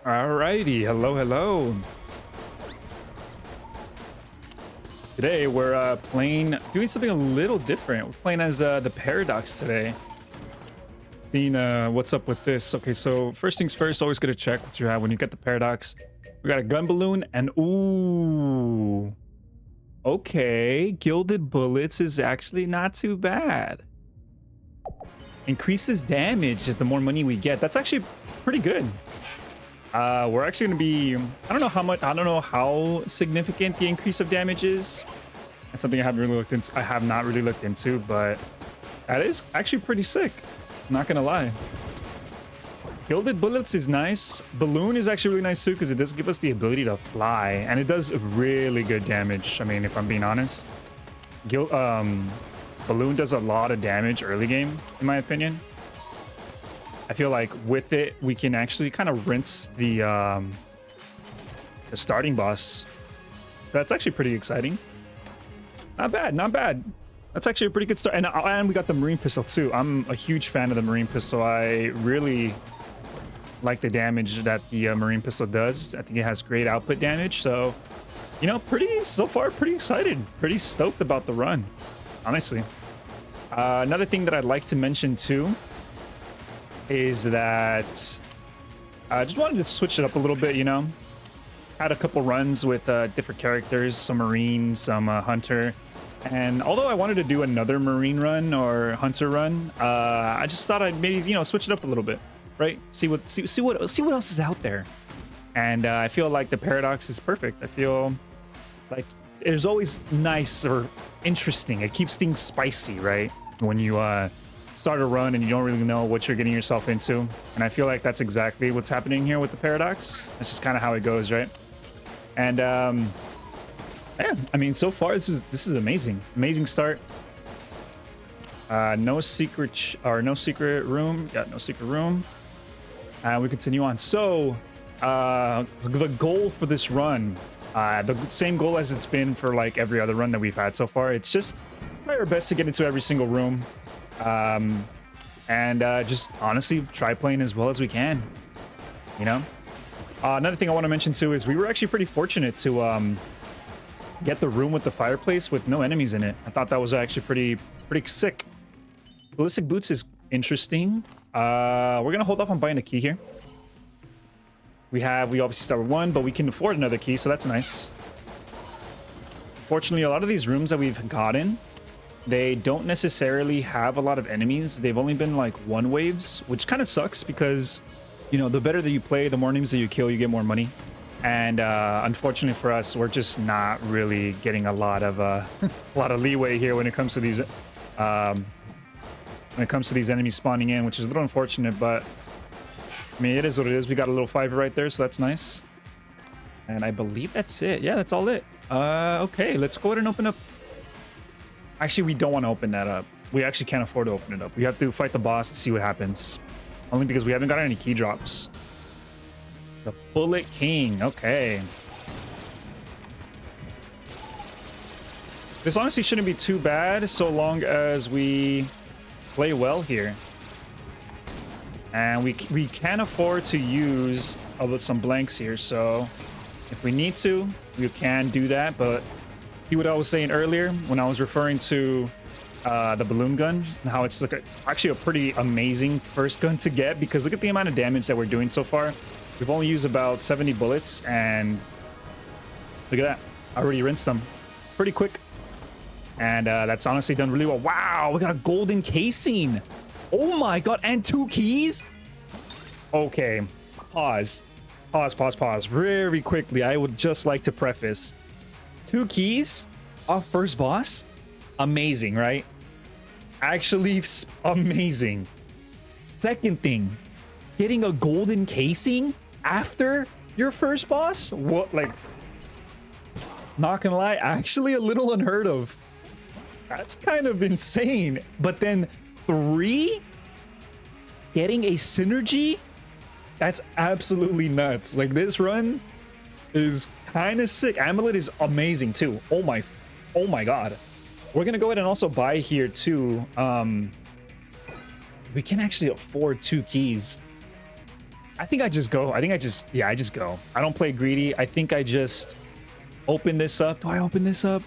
Alrighty, hello, hello. Today we're doing something a little different. We're playing as the Paradox today. Seeing what's up with this. Okay, so first things first, always gonna check what you have when you get the Paradox. We got a gun balloon and ooh. Okay, gilded bullets is actually not too bad. Increases damage as the more money we get. That's actually pretty good. We're actually going to be, I don't know how significant the increase of damage is. That's something I haven't really looked into. I have not really looked into, but that is actually pretty sick. Not gonna lie. Gilded bullets is nice. Balloon is actually really nice too because it does give us the ability to fly, and it does really good damage. I mean, if I'm being honest, balloon does a lot of damage early game, in my opinion. I feel like with it, we can actually kind of rinse the starting boss. So that's actually pretty exciting. Not bad, not bad. That's actually a pretty good start. And we got the marine pistol too. I'm a huge fan of the marine pistol. I really like the damage that the marine pistol does. I think it has great output damage. So, you know, so far, pretty excited. Pretty stoked about the run, honestly. Another thing that I'd like to mention too is that I just wanted to switch it up a little bit, you know. Had a couple runs with different characters, some Marine, some Hunter. And although I wanted to do another Marine run or Hunter run, I just thought I'd maybe, you know, switch it up a little bit, right? See what else is out there. And I feel like the Paradox is perfect. I feel like it's always nice or interesting. It keeps things spicy, right? When you start a run and you don't really know what you're getting yourself into. And I feel like that's exactly what's happening here with the Paradox. That's just kind of how it goes, right? And yeah, I mean, so far this is amazing start. No secret room. Yeah, no secret room. And we continue on. So the goal for this run, the same goal as it's been for like every other run that we've had so far. It's just try our best to get into every single room. And just honestly try playing as well as we can, you know. Another thing I want to mention too is we were actually pretty fortunate to get the room with the fireplace with no enemies in it. I thought that was actually pretty sick. Ballistic boots is interesting. We're gonna hold off on buying a key here. We obviously start with one, but we can afford another key, so that's nice. Fortunately, a lot of these rooms that we've gotten, they don't necessarily have a lot of enemies. They've only been like one waves, which kind of sucks because, you know, the better that you play, the more enemies that you kill, you get more money. And unfortunately for us, we're just not really getting a lot of leeway here when it comes to these enemies spawning in, which is a little unfortunate, but I mean, it is what it is. We got a little 5 right there, so that's nice. And I believe that's it. Yeah, that's all it. Okay, let's go ahead and open up. Actually, we don't want to open that up. We actually can't afford to open it up. We have to fight the boss to see what happens. Only because we haven't got any key drops. The Bullet King. Okay. This honestly shouldn't be too bad so long as we play well here. And we can afford to use some blanks here. So if we need to, we can do that. But see what I was saying earlier when I was referring to the balloon gun and how it's actually a pretty amazing first gun to get, because look at the amount of damage that we're doing so far. We've only used about 70 bullets and look at that. I already rinsed them pretty quick. And that's honestly done really well. Wow, we got a golden casing. Oh my god, and 2 keys? Okay, pause. Very quickly, I would just like to preface. 2 keys off first boss? Amazing, right? Actually amazing. Second thing, getting a golden casing after your first boss? What, like, not gonna lie, actually a little unheard of. That's kind of insane. But then 3, getting a synergy? That's absolutely nuts. Like, this run is kind of sick. Amulet is amazing too. Oh my god. We're gonna go ahead and also buy here too. We can actually afford 2 keys. I think I just go. I think I just, yeah, I just go. I don't play greedy. I think I just open this up. Do I open this up?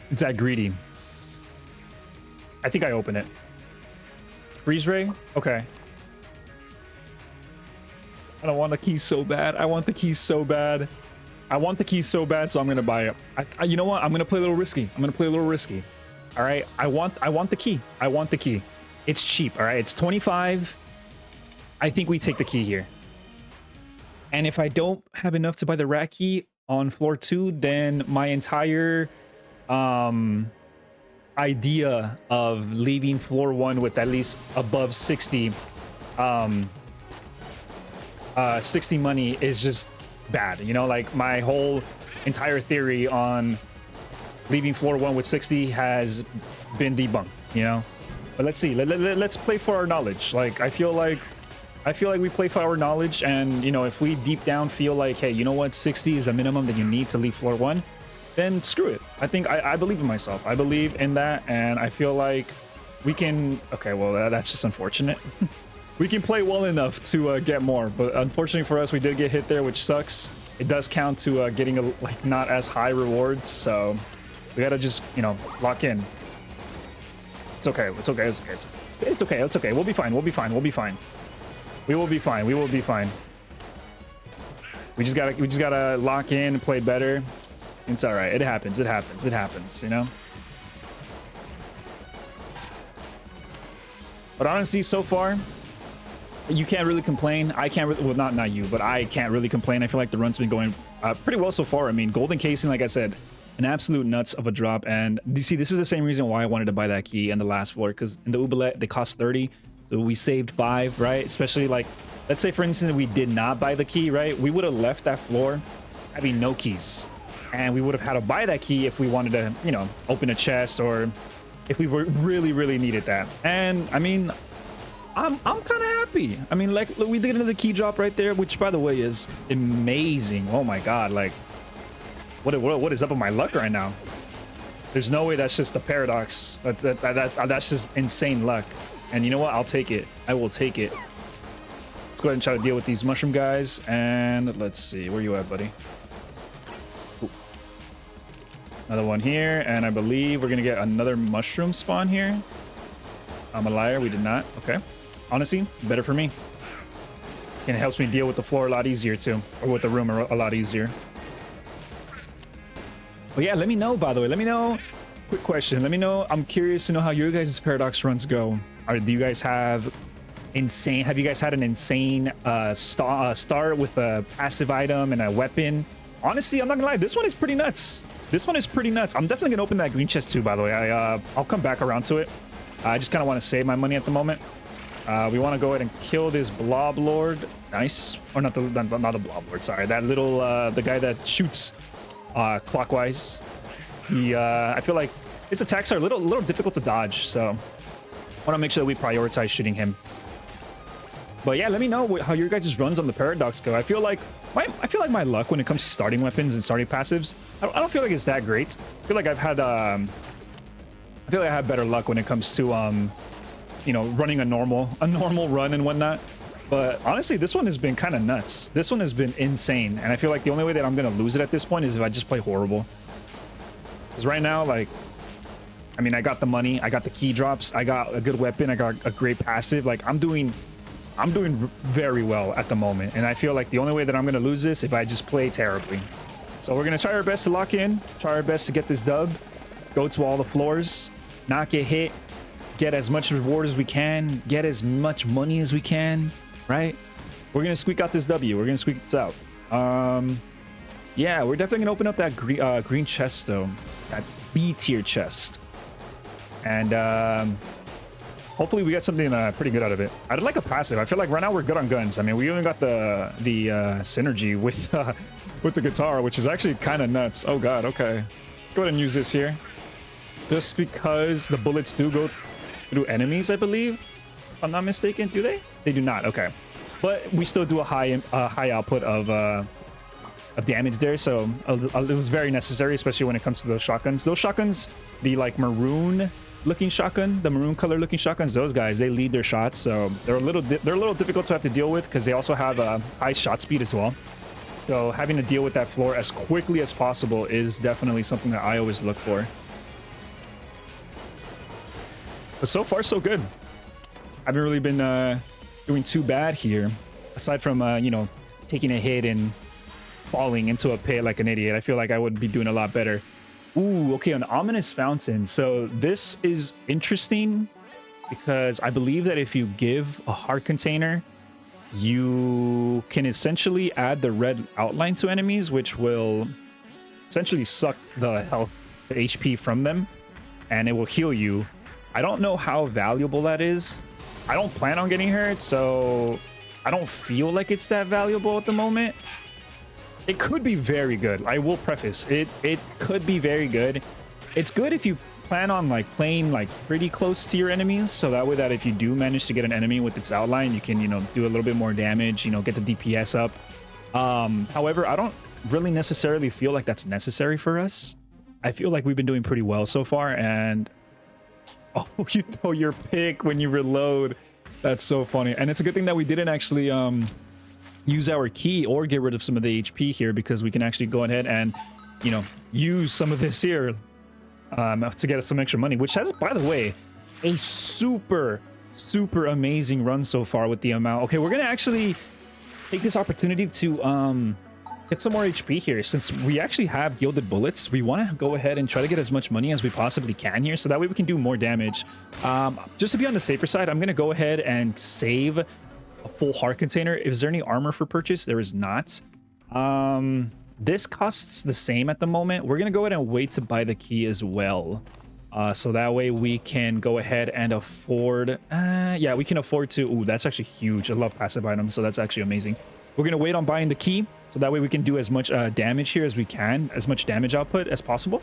Is that greedy? I think I open it. Freeze ray? Okay. I don't want the key so bad. I want the key so bad. I want the key so bad, so I'm gonna buy it. You know what? I'm gonna play a little risky. I'm gonna play a little risky. All right. I want the key. I want the key. It's cheap. All right. It's 25. I think we take the key here. And if I don't have enough to buy the rat key on floor 2, then my entire idea of leaving floor 1 with at least above 60 60 money is just bad. You know, like my whole entire theory on leaving floor 1 with 60 has been debunked, you know. But let's see. Let's play for our knowledge. Like I feel like we play for our knowledge, and you know, if we deep down feel like, hey, you know what, 60 is the minimum that you need to leave floor 1, then screw it. I think I believe in myself. I believe in that, and I feel like we can. Okay, well, that's just unfortunate. We can play well enough to get more, but unfortunately for us, we did get hit there, which sucks. It does count to getting like not as high rewards, so we gotta just, you know, lock in. It's okay. It's okay. It's okay. It's okay. It's okay. We'll be fine. We'll be fine. We'll be fine. We will be fine. We will be fine. We just gotta lock in and play better. It's all right. It happens. It happens. It happens. You know. But honestly, so far, you can't really complain. I can't really, well, not you, but I can't really complain. I feel like the run's been going pretty well so far. I mean, golden casing, like I said, an absolute nuts of a drop. And you see, this is the same reason why I wanted to buy that key in the last floor, because in the oubliette they cost 30. So we saved 5, right? Especially like, let's say for instance, we did not buy the key, right? We would have left that floor having no keys. And we would have had to buy that key if we wanted to, you know, open a chest, or if we were really needed that. And I mean, I'm kind of happy. I mean, like, look, we did another key drop right there, which by the way is amazing. Oh my God. Like, what is up with my luck right now? There's no way that's just a paradox. That's just insane luck. And you know what? I'll take it. I will take it. Let's go ahead and try to deal with these mushroom guys. And let's see. Where you at, buddy? Ooh. Another one here. And I believe we're going to get another mushroom spawn here. I'm a liar. We did not. Okay. Honestly, better for me. And it helps me deal with the floor a lot easier too. Or with the room a lot easier. But yeah, let me know, by the way. Let me know. Quick question. Let me know. I'm curious to know how your guys' paradox runs go. Do you guys have insane? Have you guys had an insane start with a passive item and a weapon? Honestly, I'm not gonna lie. This one is pretty nuts. This one is pretty nuts. I'm definitely gonna open that green chest too, by the way. I'll come back around to it. I just kind of want to save my money at the moment. We want to go ahead and kill this blob lord. Nice. Or not the blob lord. Sorry, that little the guy that shoots clockwise. I feel like his attacks are a little difficult to dodge, so I want to make sure that we prioritize shooting him. But yeah, let me know how your guys' runs on the paradox go. I feel like my luck when it comes to starting weapons and starting passives, I don't feel like it's that great. I feel like I've had I feel like I have better luck when it comes to you know, running a normal run and whatnot. But honestly, this one has been kind of nuts. This one has been insane, and I feel like the only way that I'm gonna lose it at this point is if I just play horrible. Because right now, like, I mean, I got the money, I got the key drops, I got a good weapon, I got a great passive. Like, I'm doing very well at the moment, and I feel like the only way that I'm gonna lose this if I just play terribly. So we're gonna try our best to lock in, try our best to get this dub, go to all the floors, not get hit, get as much reward as we can, get as much money as we can, right? We're gonna squeak out this W. We're gonna squeak this out. Yeah, we're definitely gonna open up that green chest though, that B tier chest, and hopefully we get something pretty good out of it. I'd like a passive. I feel like right now we're good on guns. I mean, we even got the synergy with the guitar, which is actually kind of nuts. Oh God. Okay, let's go ahead and use this here. Just because the bullets do go through enemies, I believe. If I'm not mistaken, do they? They do not. Okay, but we still do a high output of damage there, so it was very necessary, especially when it comes to those shotguns. Those shotguns, the like maroon looking shotgun, the maroon color looking shotguns, those guys, they lead their shots, so they're a little difficult to have to deal with because they also have a high shot speed as well. So having to deal with that floor as quickly as possible is definitely something that I always look for. But so far, so good. I haven't really been doing too bad here, aside from you know, taking a hit and falling into a pit like an idiot. I feel like I would be doing a lot better. Ooh, okay, an ominous fountain. So this is interesting because I believe that if you give a heart container, you can essentially add the red outline to enemies, which will essentially suck the health, the HP from them, and it will heal you. I don't know how valuable that is. I don't plan on getting hurt, so I don't feel like it's that valuable at the moment. It could be very good. I will preface it. It could be very good. It's good if you plan on like playing like pretty close to your enemies, so that way that if you do manage to get an enemy with its outline, you can, you know, do a little bit more damage, you know, get the DPS up. However, I don't really necessarily feel like that's necessary for us. I feel like we've been doing pretty well so far, and oh, you throw your pick when you reload. That's so funny. And it's a good thing that we didn't actually use our key or get rid of some of the HP here, because we can actually go ahead and, you know, use some of this here to get us some extra money, which has, by the way, a super amazing run so far with the amount. Okay, we're gonna actually take this opportunity to get some more HP here. Since we actually have gilded bullets, we want to go ahead and try to get as much money as we possibly can here, so that way we can do more damage. Just to be on the safer side, I'm gonna go ahead and save a full heart container. Is there any armor for purchase? There is not. This costs the same at the moment. We're gonna go ahead and wait to buy the key as well, so that way we can go ahead and afford yeah, we can afford to. Ooh, that's actually huge. I love passive items, so that's actually amazing. We're gonna wait on buying the key, so that way we can do as much damage here as we can, as much damage output as possible.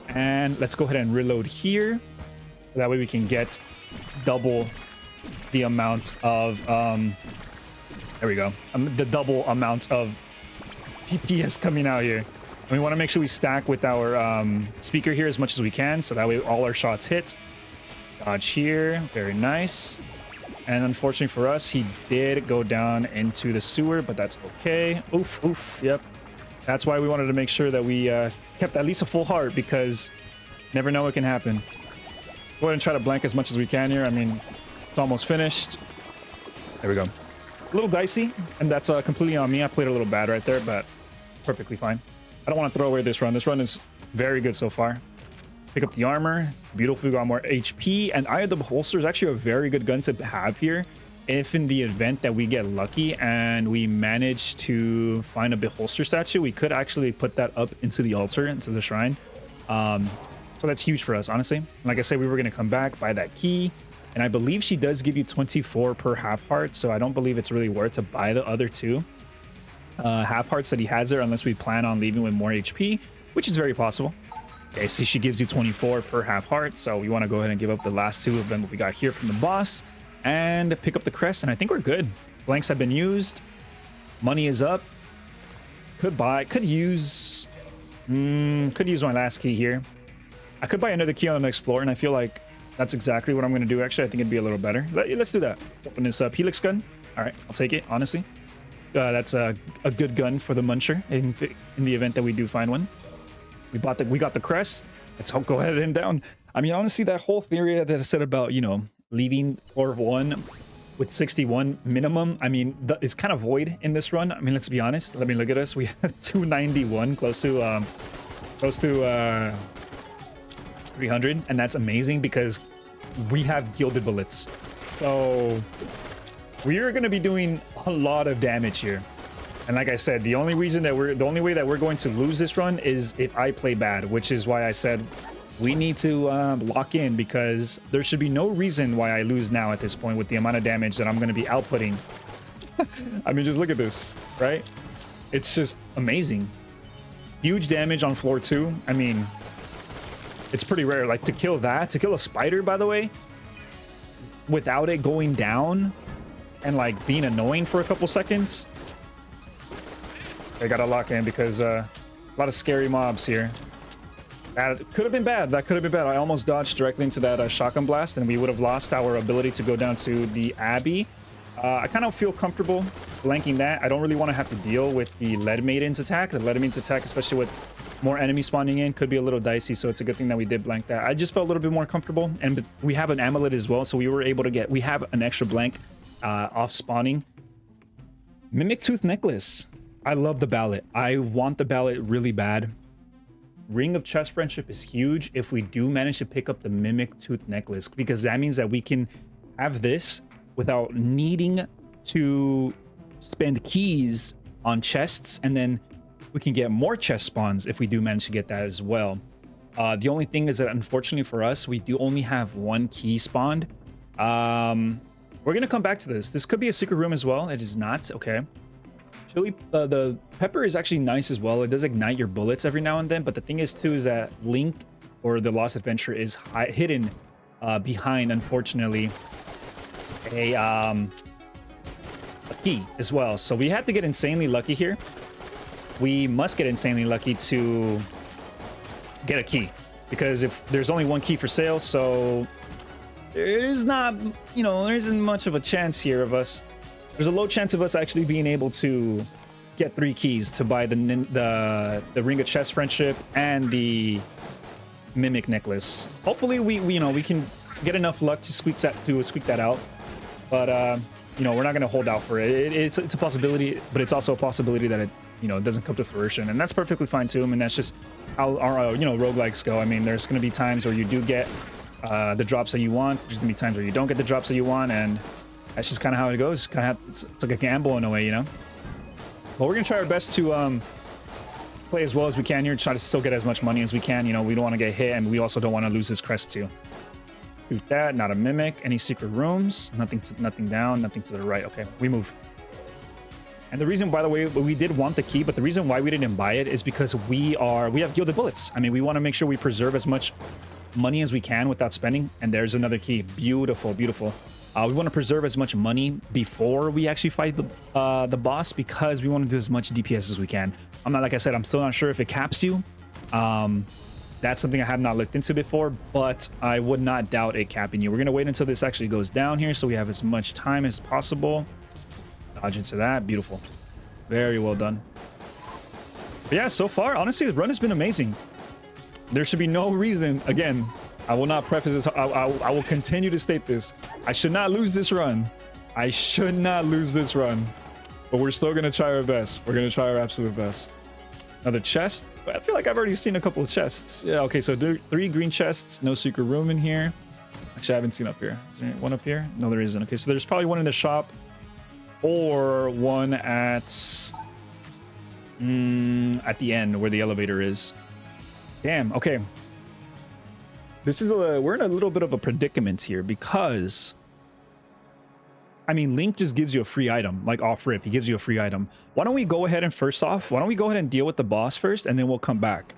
And let's go ahead and reload here, so that way we can get double the amount of there we go, the double amount of DPS coming out here. And we want to make sure we stack with our speaker here as much as we can, so that way all our shots hit. Dodge here, very nice. And unfortunately for us, he did go down into the sewer, but that's okay. Oof, yep. That's why we wanted to make sure that we kept at least a full heart, because never know what can happen. Go ahead and try to blank as much as we can here. I mean, it's almost finished. There we go. A little dicey, and that's completely on me. I played a little bad right there, but perfectly fine. I don't want to throw away this run. This run is very good so far. Pick up the armor. Beautiful. We got more HP, and Eye of the Beholster is actually a very good gun to have here. If in the event that we get lucky and we manage to find a Beholster statue, we could actually put that up into the altar, into the shrine. So that's huge for us, honestly. Like I said, we were going to come back, buy that key. And I believe she does give you 24 per half heart, so I don't believe it's really worth to buy the other two half hearts that he has there, unless we plan on leaving with more HP, which is very possible. Okay, so she gives you 24 per half heart, so we want to go ahead and give up the last two of them that we got here from the boss and pick up the crest, and I think we're good. Blanks have been used. Money is up. Could use my last key here. I could buy another key on the next floor, and I feel like that's exactly what I'm going to do. Actually, I think it'd be a little better. Let's do that. Let's open this up. Helix gun. All right, I'll take it, honestly. That's a good gun for the Muncher in the event that we do find one. We got the crest. Let's go ahead and down. I mean, honestly, that whole theory that I said about, you know, leaving floor 1 with 61 minimum, I mean, it's kind of void in this run. I mean, let's be honest. Let me look at us. We have 291, close to 300, and that's amazing because we have gilded bullets, so we are going to be doing a lot of damage here. And like I said, the only way that we're going to lose this run is if I play bad, which is why I said we need to lock in, because there should be no reason why I lose now at this point with the amount of damage that I'm going to be outputting. I mean, just look at this, right? It's just amazing. Huge damage on floor 2. I mean, it's pretty rare, like, to kill a spider, by the way, without it going down and like being annoying for a couple seconds. I gotta lock in because a lot of scary mobs here. That could have been bad. That could have been bad. I almost dodged directly into that shotgun blast, and we would have lost our ability to go down to the Abbey. I kind of feel comfortable blanking that. I don't really want to have to deal with the Lead Maiden's attack. The Lead Maiden's attack, especially with more enemies spawning in, could be a little dicey, so it's a good thing that we did blank that. I just felt a little bit more comfortable, and we have an amulet as well, so we were able to get... We have an extra blank off spawning. Mimic Tooth Necklace. I love the ballot. I want the ballot really bad. Ring of Chest Friendship is huge if we do manage to pick up the Mimic Tooth Necklace, because that means that we can have this without needing to spend keys on chests, and then we can get more chest spawns if we do manage to get that as well. The only thing is that unfortunately for us, we do only have one key spawned. We're gonna come back to this. This could be a secret room as well. It is not. Okay. Chili, the pepper is actually nice as well. It does ignite your bullets every now and then, but the thing is too is that Link or the Lost Adventure is hidden behind, unfortunately, a key as well. So we have to get insanely lucky here. We must get insanely lucky to get a key, because if there's only one key for sale, so there is not, you know, there isn't much of a chance here of us. There's a low chance of us actually being able to get 3 keys to buy the Ring of Chest Friendship and the Mimic Necklace. Hopefully we can get enough luck to squeak that out. But you know, we're not gonna hold out for it. It's a possibility, but it's also a possibility that it, you know, doesn't come to fruition, and that's perfectly fine too. I mean, that's just how our you know, roguelikes go. I mean, there's gonna be times where you do get the drops that you want. There's gonna be times where you don't get the drops that you want, and that's just kind of how it goes. It's like a gamble in a way, you know. But we're gonna try our best to play as well as we can here, try to still get as much money as we can. You know, we don't want to get hit, and we also don't want to lose this crest too. Shoot that. Not a mimic. Any secret rooms? Nothing down. Nothing to the right. Okay, we move. And the reason, by the way, we did want the key, but the reason why we didn't buy it is because we have gilded bullets. I mean, we want to make sure we preserve as much money as we can without spending. And there's another key. Beautiful, beautiful. We want to preserve as much money before we actually fight the boss, because we want to do as much DPS as we can. Like I said, I'm still not sure if it caps you. That's something I have not looked into before, but I would not doubt it capping you. We're going to wait until this actually goes down here, so we have as much time as possible. Dodge into that. Beautiful. Very well done. But yeah, so far, honestly, the run has been amazing. There should be no reason, again, I will not preface this. I will continue to state this. I should not lose this run. I should not lose this run. But we're still going to try our best. We're going to try our absolute best. Another chest. But I feel like I've already seen a couple of chests. Yeah, okay, so 3 green chests. No secret room in here. Actually, I haven't seen up here. Is there one up here? No, there isn't. Okay, so there's probably one in the shop. Or one at the end where the elevator is. Damn, okay. We're in a little bit of a predicament here, because I mean, Link just gives you a free item, like off rip. He gives you a free item. Why don't we go ahead and why don't we go ahead and deal with the boss first, and then we'll come back.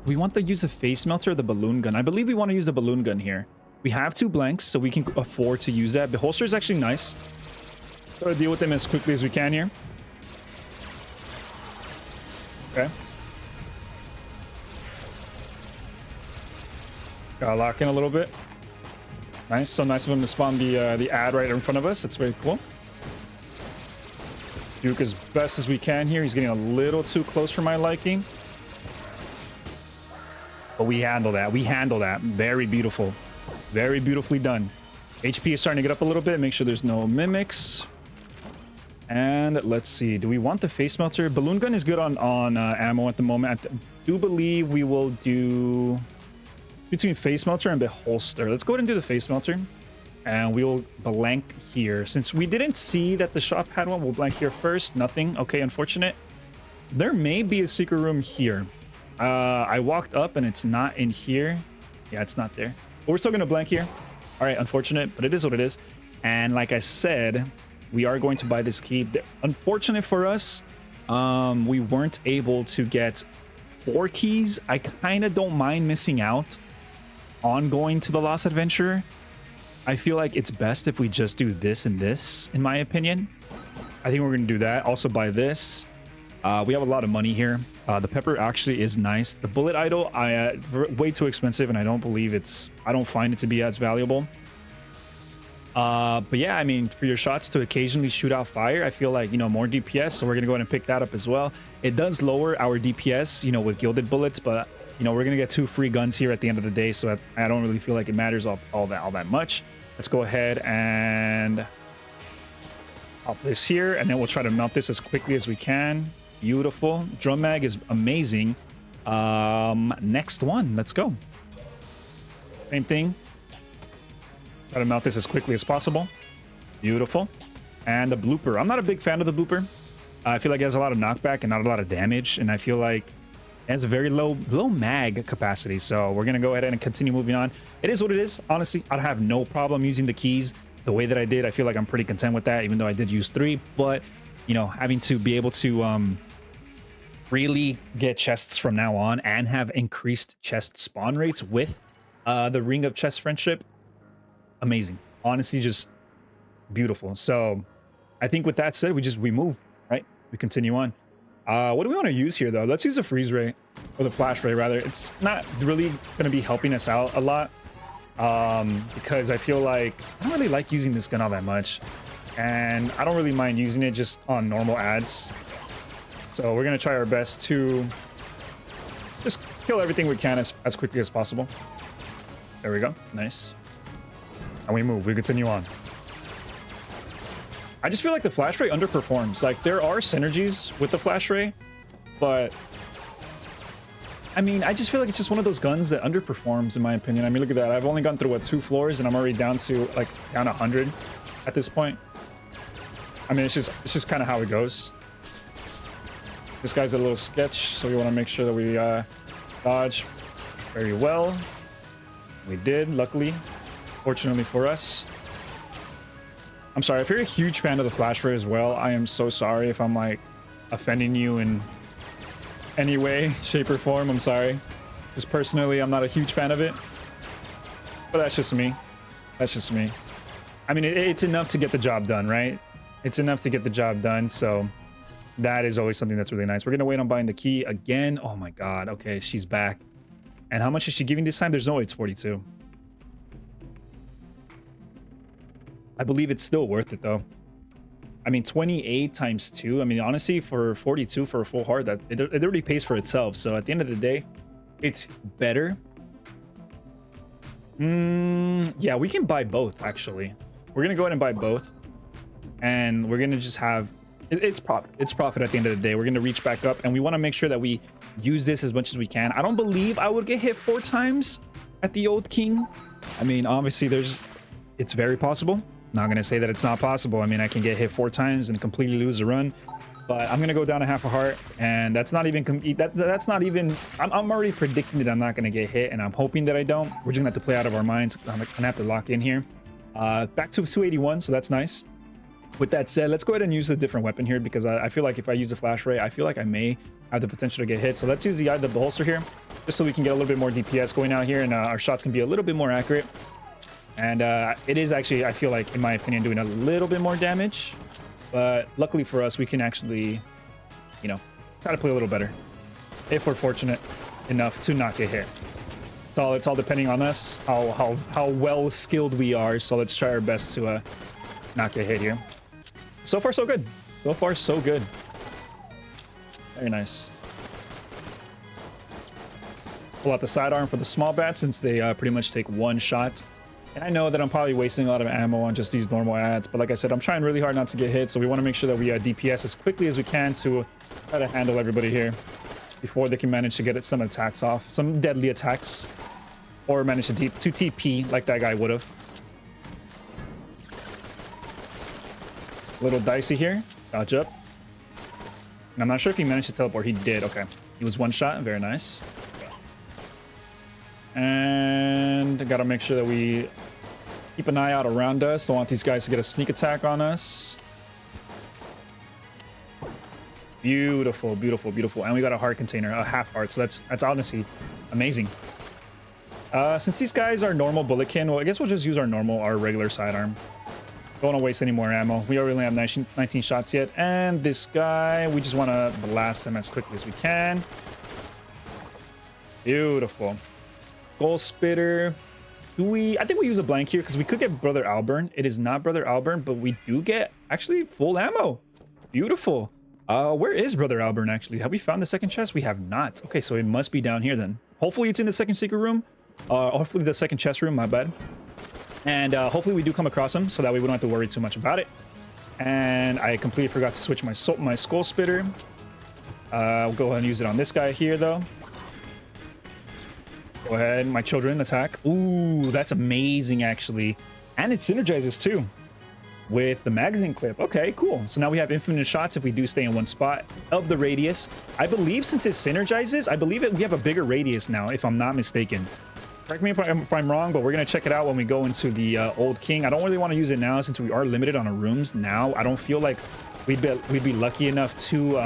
We want to use the face melter or the balloon gun. I believe we want to use the balloon gun here. We have 2 blanks, so we can afford to use that. The holster is actually nice. Try to deal with them as quickly as we can here. Okay. Gotta lock in a little bit. Nice. So nice of him to spawn the ad right in front of us. That's very cool. Duke as best as we can here. He's getting a little too close for my liking. But we handle that. We handle that. Very beautiful. Very beautifully done. HP is starting to get up a little bit. Make sure there's no mimics. And let's see. Do we want the face melter? Balloon gun is good on ammo at the moment. I do believe we will do between face melter and the holster. Let's go ahead and do the face melter. And we'll blank here. Since we didn't see that the shop had one, we'll blank here first. Nothing. Okay, unfortunate. There may be a secret room here. I walked up and it's not in here. Yeah, it's not there. But we're still going to blank here. All right, unfortunate, but it is what it is. And like I said, we are going to buy this key. Unfortunate for us, we weren't able to get 4 keys. I kind of don't mind missing out on going to the Lost Adventure. I feel like it's best if we just do this and this, in my opinion. I think we're going to do that. Also buy this. We have a lot of money here. The pepper actually is nice. The bullet idol, way too expensive, and I don't believe I don't find it to be as valuable. But yeah, I mean, for your shots to occasionally shoot out fire, I feel like, you know, more DPS. So we're going to go ahead and pick that up as well. It does lower our DPS, you know, with gilded bullets, but, you know, we're going to get 2 free guns here at the end of the day. So I don't really feel like it matters all that much. Let's go ahead and pop this here, and then we'll try to melt this as quickly as we can. Beautiful. Drum mag is amazing. Next one. Let's go. Same thing. Try to melt this as quickly as possible. Beautiful. And the blooper. I'm not a big fan of the blooper. I feel like it has a lot of knockback and not a lot of damage. And I feel like it has a very low mag capacity. So we're going to go ahead and continue moving on. It is what it is. Honestly, I have no problem using the keys the way that I did. I feel like I'm pretty content with that, even though I did use 3. But, you know, having to be able to freely get chests from now on and have increased chest spawn rates with the Ring of Chest Friendship, amazing. Honestly, just beautiful. So I think with that said, we move, right? We continue on. What do we want to use here, though? Let's use a freeze ray, or the flash ray rather. It's not really going to be helping us out a lot, because I feel like I don't really like using this gun all that much, and I don't really mind using it just on normal ads. So we're going to try our best to just kill everything we can as quickly as possible. There we go. Nice. And we move. We continue on. I just feel like the flash ray underperforms. Like, there are synergies with the flash ray, but I mean, I just feel like it's just one of those guns that underperforms, in my opinion. I mean, look at that. I've only gone through, what, 2 floors, and I'm already down to, like, down 100 at this point. I mean, it's just kind of how it goes. This guy's a little sketch, so we want to make sure that we dodge very well. We did, luckily. Fortunately for us. I'm sorry, if you're a huge fan of the flash ray as well, I am so sorry if I'm, like, offending you in any way, shape, or form. I'm sorry. Just personally, I'm not a huge fan of it. But that's just me. That's just me. I mean, it's enough to get the job done, right? It's enough to get the job done, so that is always something that's really nice. We're going to wait on buying the key again. Oh my god. Okay, she's back. And how much is she giving this time? There's no way it's 42. I believe it's still worth it, though. I mean, 28 times 2. I mean, honestly, for 42 for a full heart, that it already pays for itself. So at the end of the day, it's better. Yeah, we can buy both, actually. We're going to go ahead and buy both. And we're going to just have... It's profit. It's profit at the end of the day. We're going to reach back up, and we want to make sure that we use this as much as we can. I don't believe I would get hit 4 times at the Old King. I mean, obviously, it's very possible. Not going to say that it's not possible. I mean, I can get hit 4 times and completely lose a run, but I'm going to go down to half a heart, and that's not even... That's not even... I'm already predicting that I'm not going to get hit, and I'm hoping that I don't. We're just going to have to play out of our minds. I'm going to have to lock in here. Back to 281, so that's nice. With that said, let's go ahead and use a different weapon here, because I feel like if I use a flash ray, I feel like I may have the potential to get hit. So let's use the holster here, just so we can get a little bit more DPS going out here, and our shots can be a little bit more accurate. And it is actually, I feel like, in my opinion, doing a little bit more damage. But luckily for us, we can actually, you know, try to play a little better, if we're fortunate enough to not get hit. It's all depending on us, how well skilled we are. So let's try our best to not get hit here. So far, so good. So far, so good. Very nice. Pull out the sidearm for the small bats, since they pretty much take 1 shot. And I know that I'm probably wasting a lot of ammo on just these normal ads, but like I said, I'm trying really hard not to get hit, so we want to make sure that we DPS as quickly as we can to try to handle everybody here before they can manage to get some attacks off, some deadly attacks, or manage to TP like that guy would have. A little dicey here. Dodge up. And I'm not sure if he managed to teleport. He did. Okay. He was 1 shot. Very nice. And gotta make sure that we keep an eye out around us. Don't want these guys to get a sneak attack on us. Beautiful, beautiful, beautiful. And we got a heart container, a half heart. So that's honestly amazing. Since these guys are normal bulletkin, well, I guess we'll just use our regular sidearm. Don't want to waste any more ammo. We already only have 19 shots yet. And this guy, we just want to blast him as quickly as we can. Beautiful. Goal spitter. I think we use a blank here because we could get Brother Alburn. It is not Brother Alburn, but we do get actually full ammo. Beautiful. Where is Brother Alburn actually? Have we found the second chest? We have not. Okay, so it must be down here then. Hopefully it's in the second secret room. Hopefully the second chest room, my bad. And hopefully we do come across him so that way we don't have to worry too much about it. And I completely forgot to switch my skull spitter. I'll go ahead and use it on this guy here though. Go ahead, my children, attack. Ooh, that's amazing actually. And it synergizes too with the magazine clip. Okay, cool. So now we have infinite shots if we do stay in one spot of the radius. I believe since it synergizes, I believe we have a bigger radius now, if I'm not mistaken. Correct me if I'm wrong, but we're going to check it out when we go into the Old King. I don't really want to use it now since we are limited on our rooms now. I don't feel like we'd be lucky enough to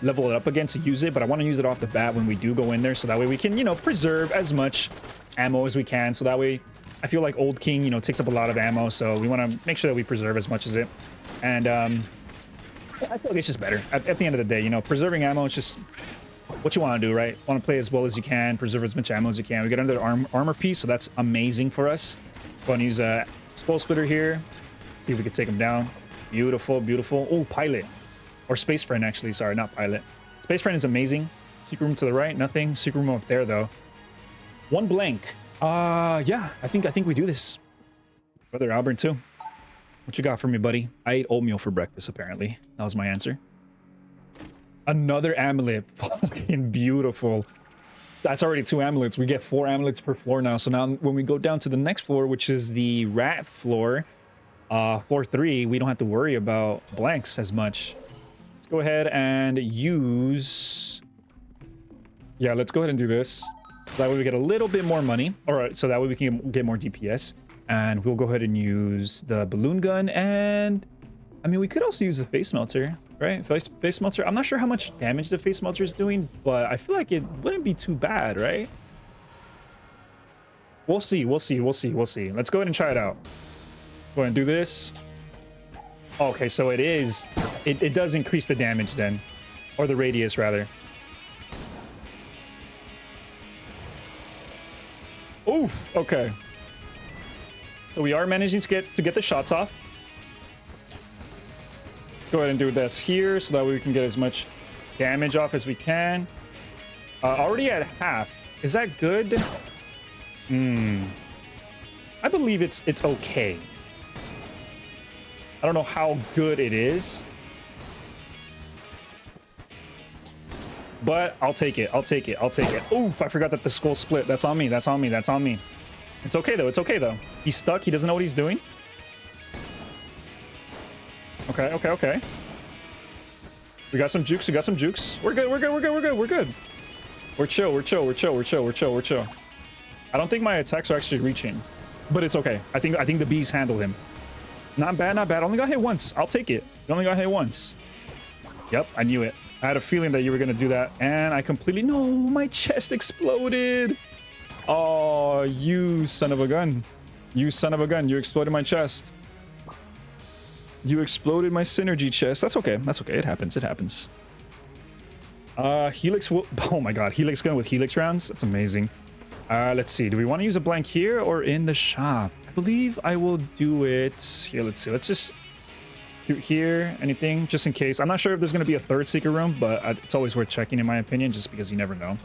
level it up again to use it, but I want to use it off the bat when we do go in there so that way we can, you know, preserve as much ammo as we can. So that way I feel like Old King, you know, takes up a lot of ammo, so we want to make sure that we preserve as much as it. And yeah, I feel like it's just better at the end of the day, you know, preserving ammo is just what you want to do, right? Want to play as well as you can, preserve as much ammo as you can. We get another armor piece, so that's amazing for us. Go and use a skull splitter here. See if we can take him down. Beautiful, beautiful. Oh, pilot or space friend, actually. Sorry, not pilot. Space friend is amazing. Secret room to the right, nothing. Secret room up there though. One blank. Yeah, I think we do this. Brother Albert too. What you got for me, buddy? I ate oatmeal for breakfast, apparently. That was my answer. Another amulet. Fucking beautiful. That's already 2 amulets. We get 4 amulets per floor now. So now when we go down to the next floor, which is the rat floor, floor 3, we don't have to worry about blanks as much. Let's go ahead and use... Yeah, let's go ahead and do this. So that way we get a little bit more money. All right, so that way we can get more DPS. And we'll go ahead and use the balloon gun. And I mean, we could also use the face melter, right? Face melter. I'm not sure how much damage the face melter is doing, but I feel like it wouldn't be too bad, right? We'll see. We'll see. We'll see. We'll see. Let's go ahead and try it out. Go ahead and do this. Okay, so it is. It does increase the damage then, or the radius rather. Oof. Okay. So we are managing to get the shots off. Let's go ahead and do this here so that way we can get as much damage off as we can. Already at half. Is that good? I believe it's okay. I don't know how good it is, but I'll take it. I'll take it. I'll take it. Oof, I forgot that the skull split. That's on me. That's on me. That's on me. It's okay, though. It's okay, though. He's stuck. He doesn't know what he's doing. Okay, okay, okay. We got some jukes. We got some jukes. We're good. We're good. We're good. We're good. We're good. We're chill. We're chill. We're chill. We're chill. We're chill. We're chill. I don't think my attacks are actually reaching, but it's okay. I think the bees handle him. Not bad. Not bad. Only got hit once. I'll take it. You only got hit once. Yep, I knew it. I had a feeling that you were gonna do that, and I completely... No, my chest exploded. Oh, you son of a gun. You son of a gun. You exploded my chest. You exploded my synergy chest. That's okay. That's okay. It happens. It happens. Helix will... Oh my god. Helix gun with Helix rounds. That's amazing. Let's see. Do we want to use a blank here or in the shop? I believe I will do it here. Let's see. Let's just shoot here. Anything just in case. I'm not sure if there's going to be a third secret room, but it's always worth checking in my opinion, just because you never know.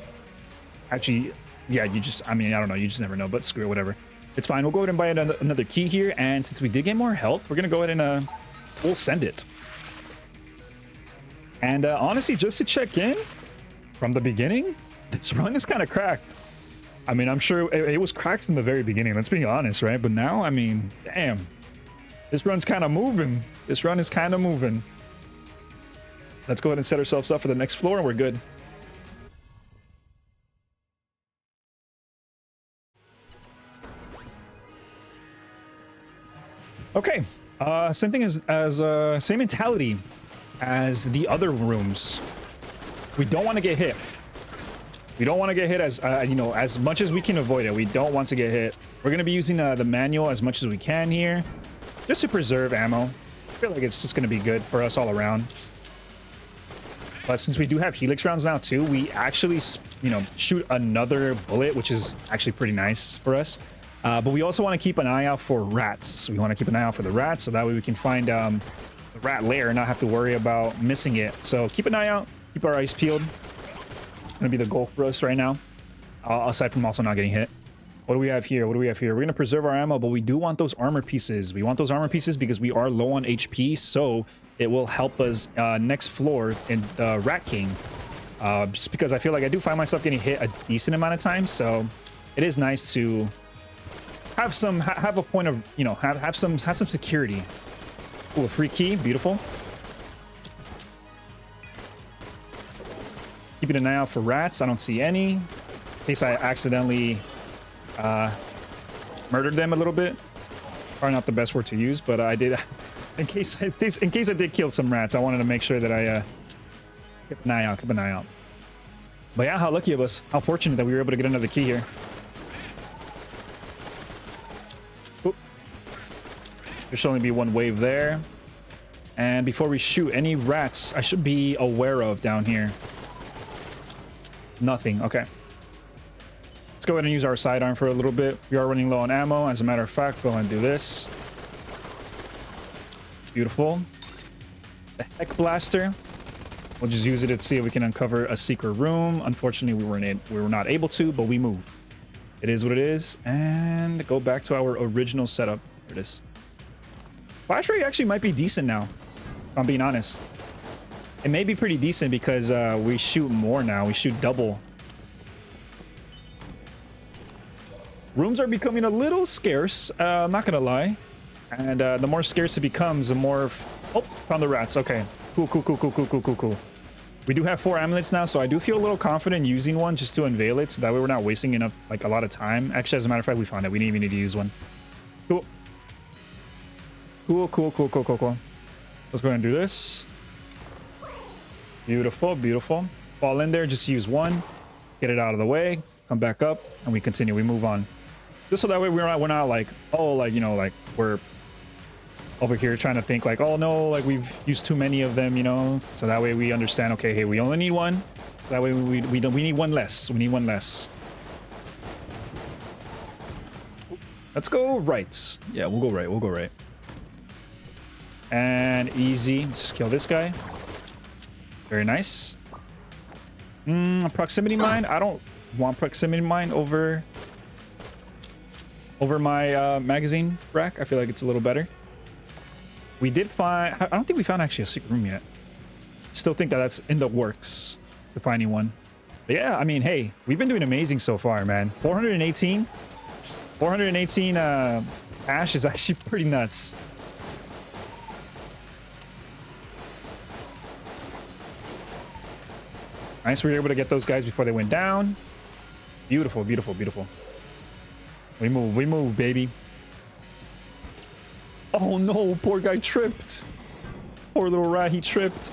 Actually, yeah, you just... I mean, I don't know. You just never know, but screw it, whatever. It's fine. We'll go ahead and buy another key here. And since we did get more health, we're going to go ahead and we'll send it. And honestly, just to check in from the beginning, this run is kind of cracked. I mean, I'm sure it was cracked from the very beginning. Let's be honest, right? But now, I mean, damn. This run's kind of moving. This run is kind of moving. Let's go ahead and set ourselves up for the next floor and we're good. Okay. Same thing as same mentality as the other rooms. We don't want to get hit. We don't want to get hit as, you know, as much as we can avoid it. We don't want to get hit. We're going to be using the manual as much as we can here. just to preserve ammo. I feel like it's just going to be good for us all around. But since we do have helix rounds now too, we actually, you know, shoot another bullet, which is actually pretty nice for us. But we also want to keep an eye out for rats. We want to keep an eye out for the rats, so that way we can find the rat lair and not have to worry about missing it. So keep an eye out, keep our eyes peeled. It's going to be the goal for us right now, aside from also not getting hit. What do we have here? What do we have here? We're going to preserve our ammo, but we do want those armor pieces. We want those armor pieces because we are low on HP, so it will help us next floor in Rat King. Just because I feel like I do find myself getting hit a decent amount of times, so it is nice to have a point of, you know, have some security. Ooh, a free key, beautiful. Keeping an eye out for rats. I don't see any. In case I accidentally murdered them a little bit. Probably not the best word to use, but I did. In case I did kill some rats, I wanted to make sure that I keep an eye out. Keep an eye out. But yeah, how lucky of us. How fortunate that we were able to get another key here. Oop. There should only be one wave there. And before we shoot, any rats I should be aware of down here? Nothing. Okay. Let's go ahead and use our sidearm for a little bit. We are running low on ammo. As a matter of fact, go ahead and do this. Beautiful. The heck blaster. We'll just use it to see if we can uncover a secret room. Unfortunately, we were not able to, but we move. It is what it is. And go back to our original setup. There it is. Flash rate actually might be decent now, if I'm being honest. It may be pretty decent because we shoot more now. We shoot double. Rooms are becoming a little scarce. I'm not gonna lie. And the more scarce it becomes, the more... Oh, found the rats. Okay. Cool. We do have 4 amulets now, so I do feel a little confident using one just to unveil it, so that way we're not wasting enough, like, a lot of time. Actually, as a matter of fact, we found it. We didn't even need to use one. Cool. Cool. Let's go ahead and do this. Beautiful. Fall in there, just use one. Get it out of the way. Come back up, and we continue. We move on. Just so that way we're not like, oh, like, you know, like, we're over here trying to think like, oh no, like we've used too many of them, you know. So that way we understand, okay, hey, we only need one. So that way we need one less. We need one less. Let's go right. Yeah, we'll go right. And easy. Just kill this guy. Very nice. Proximity mine. I don't want proximity mine over my magazine rack. I feel like it's a little better. We did find... I don't think we found actually a secret room yet. Still think that that's in the works to finding one. But yeah, I mean, hey, we've been doing amazing so far, man. 418 cash is actually pretty nuts. Nice, we were able to get those guys before they went down. Beautiful. We move, baby. Oh no, poor guy tripped. Poor little rat, he tripped.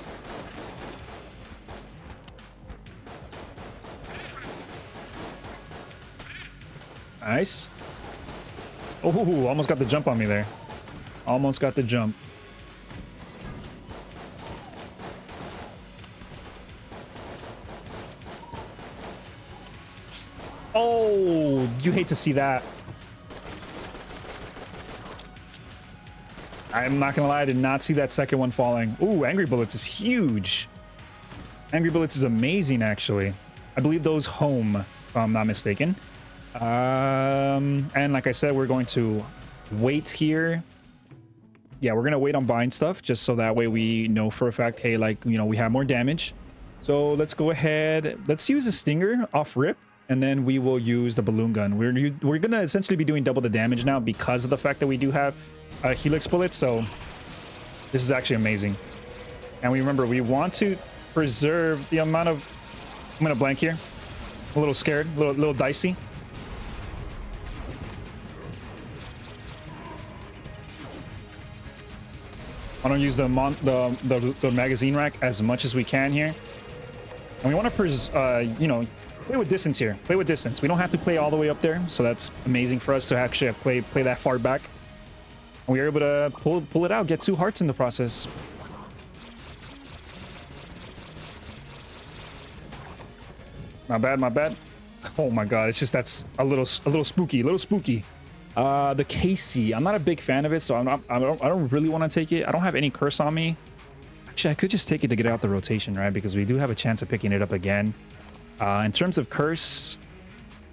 Nice. Oh, almost got the jump on me there. Almost got the jump. Oh, you hate to see that. I'm not gonna lie, I did not see that second one falling. Ooh, Angry Bullets is huge. Angry Bullets is amazing, actually. I believe those home, if I'm not mistaken. And like I said, we're going to wait here. Yeah, we're gonna wait on buying stuff just so that way we know for a fact, hey, like, you know, we have more damage. So let's go ahead. Let's use a Stinger off rip, and then we will use the balloon gun. We're gonna essentially be doing double the damage now because of the fact that we do have helix bullets, so this is actually amazing. And we remember, we want to preserve the amount of... I'm gonna blank here. A little scared, a little dicey. I don't use the magazine rack as much as we can here. And we want to, you know, play with distance here. Play with distance. We don't have to play all the way up there, so that's amazing for us to actually play that far back. We were able to pull it out, get 2 hearts in the process. My bad, my bad. Oh my god, it's just that's a little spooky, The KC, I'm not a big fan of it, so I don't really want to take it. I don't have any curse on me. Actually, I could just take it to get out the rotation, right? Because we do have a chance of picking it up again. In terms of curse,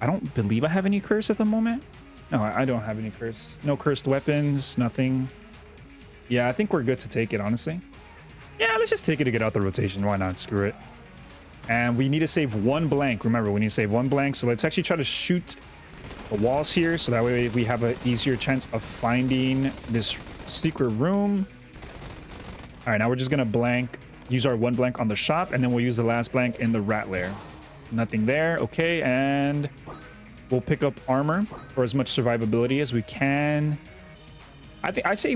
I don't believe I have any curse at the moment. No, I don't have any curse. No cursed weapons, nothing. Yeah, I think we're good to take it, honestly. Yeah, let's just take it to get out the rotation. Why not? Screw it. And we need to save 1 blank. Remember, we need to save 1 blank. So let's actually try to shoot the walls here. So that way we have an easier chance of finding this secret room. All right, now we're just going to blank. Use our 1 blank on the shop. And then we'll use the last blank in the rat lair. Nothing there. Okay, and we'll pick up armor for as much survivability as we can. I say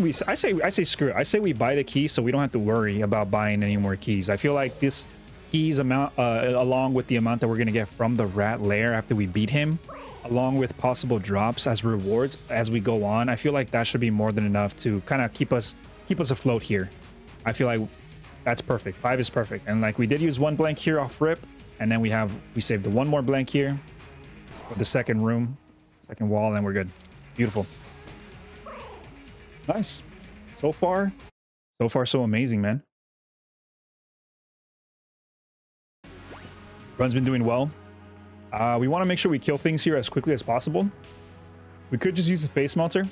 screw it. I say we buy the key so we don't have to worry about buying any more keys. I feel like this keys amount, along with the amount that we're gonna get from the rat lair after we beat him, along with possible drops as rewards as we go on, I feel like that should be more than enough to kind of keep us afloat here. I feel like that's perfect. 5 is perfect, and like we did use 1 blank here off rip, and then we saved the 1 more blank here for the second room, second wall, and we're good. Beautiful. Nice. So far so amazing, man. Run's been doing well. We want to make sure we kill things here as quickly as possible. We could just use the face melter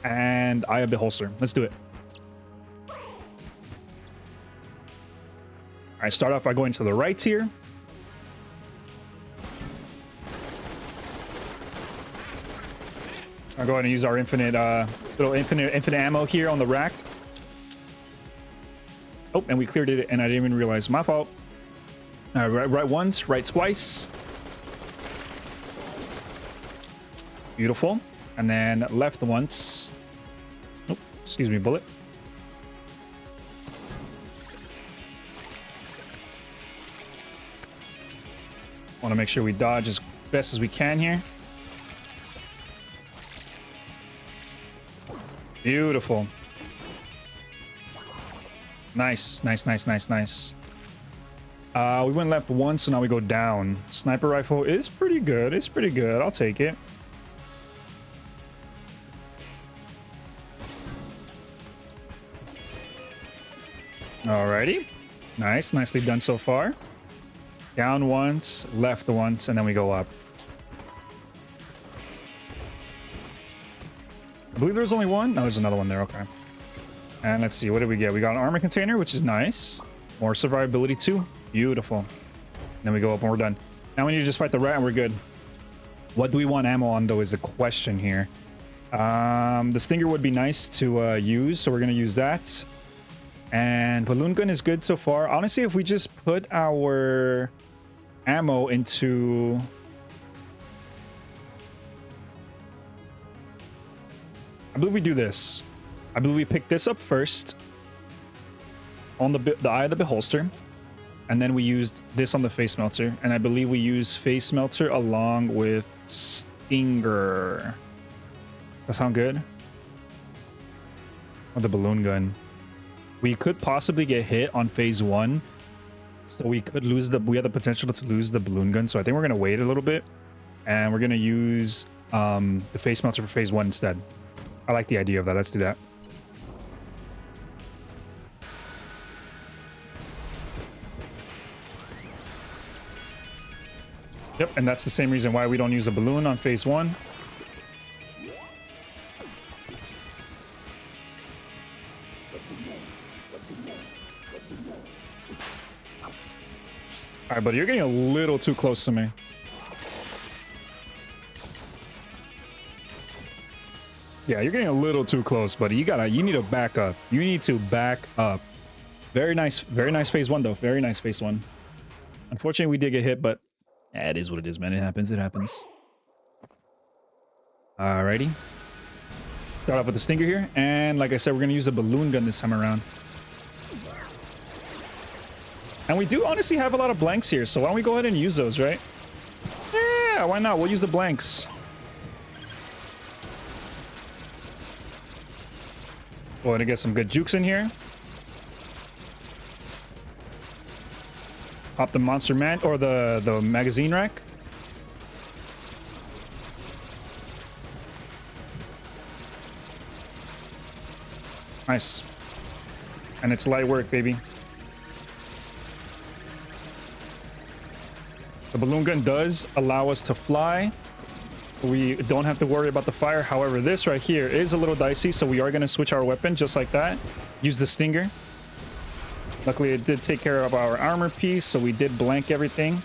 and Eye of the Holster. Let's do it. All right, start off by going to the right here. I'll go ahead and use our infinite ammo here on the rack. Oh, and we cleared it, and I didn't even realize. My fault. Right once, right twice. Beautiful. And then left once. Oh, excuse me, bullet. Want to make sure we dodge as best as we can here. Beautiful. Nice. We went left once, so now we go down. Sniper rifle is pretty good. It's pretty good. I'll take it. Alrighty. Nice. Nicely done so far. Down once, left once, and then we go up. I believe there's only 1. No, there's another one there. Okay. And let's see. What did we get? We got an armor container, which is nice. More survivability too. Beautiful. Then we go up and we're done. Now we need to just fight the rat and we're good. What do we want ammo on, though, is the question here. The stinger would be nice to use, so we're going to use that. And balloon gun is good so far. Honestly, if we just put our ammo into... I believe we do this. I believe we pick this up first on the Eye of the Beholster, and then we used this on the face melter, and I believe we use face melter along with stinger. That sound good? Or the balloon gun. We could possibly get hit on phase 1, so we could lose we have the potential to lose the balloon gun. So I think we're gonna wait a little bit, and we're gonna use the face melter for phase 1 instead. I like the idea of that. Let's do that. Yep, and that's the same reason why we don't use a balloon on phase 1. All right, buddy, you're getting a little too close to me. Yeah, you're getting a little too close, buddy. You need to back up. You need to back up. Very nice phase 1, though. Very nice phase 1. Unfortunately, we did get hit, but it is what it is, man. It happens. It happens. Alrighty. Start off with the stinger here. And like I said, we're going to use the balloon gun this time around. And we do honestly have a lot of blanks here, so why don't we go ahead and use those, right? Yeah, why not? We'll use the blanks. Go ahead and get some good jukes in here. Pop the monster man or the magazine rack. Nice. And it's light work, baby. The balloon gun does allow us to fly, so we don't have to worry about the fire. However, this right here is a little dicey, so we are going to switch our weapon just like that. Use the stinger. Luckily, it did take care of our armor piece, so we did blank everything.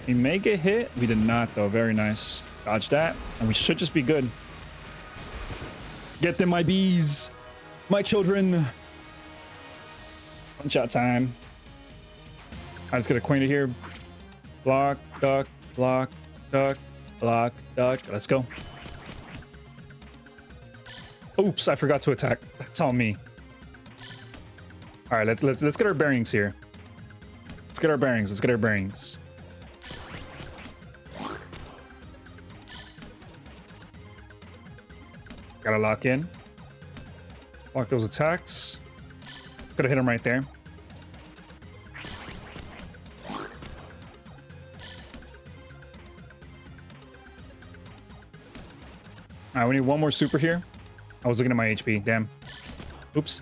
We may get hit. We did not, though. Very nice. Dodge that, and we should just be good. Get them, my bees. My children. One shot time. Alright, let's get acquainted here. Block, duck, block, duck, block, duck. Let's go. Oops, I forgot to attack. That's all me. All right, let's get our bearings here. Let's get our bearings. Let's get our bearings. Gotta lock in. Block those attacks. Could have hit him right there. All right, we need one more super here. I was looking at my HP. Damn. Oops.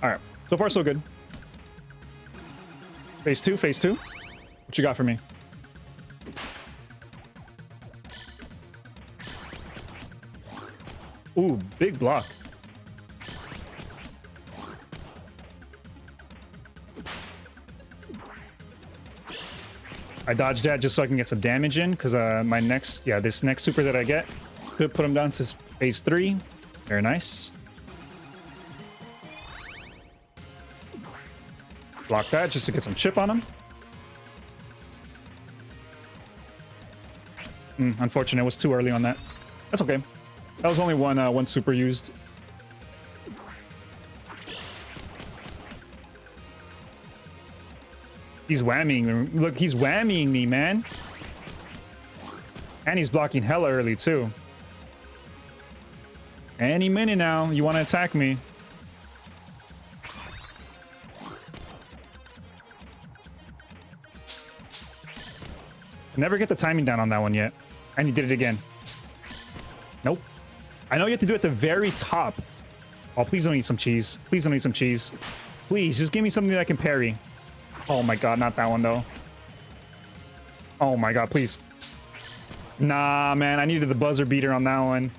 All right. So far, so good. Phase 2, phase 2. What you got for me? Ooh, big block. I dodged that just so I can get some damage in, because my next, this next super that I get could put him down to phase 3. Very nice. Block that just to get some chip on him. Unfortunate, it was too early on that. That's okay. That was only one super used. He's whammying me. Look, he's whammying me, man. And he's blocking hella early, too. Any minute now, you want to attack me. I never get the timing down on that one yet. And he did it again. Nope. I know you have to do it at the very top. Oh, please don't eat some cheese. Please don't eat some cheese. Please, just give me something that I can parry. Oh my god, not that one though. Oh my god, please. Nah, man, I needed the buzzer beater on that one.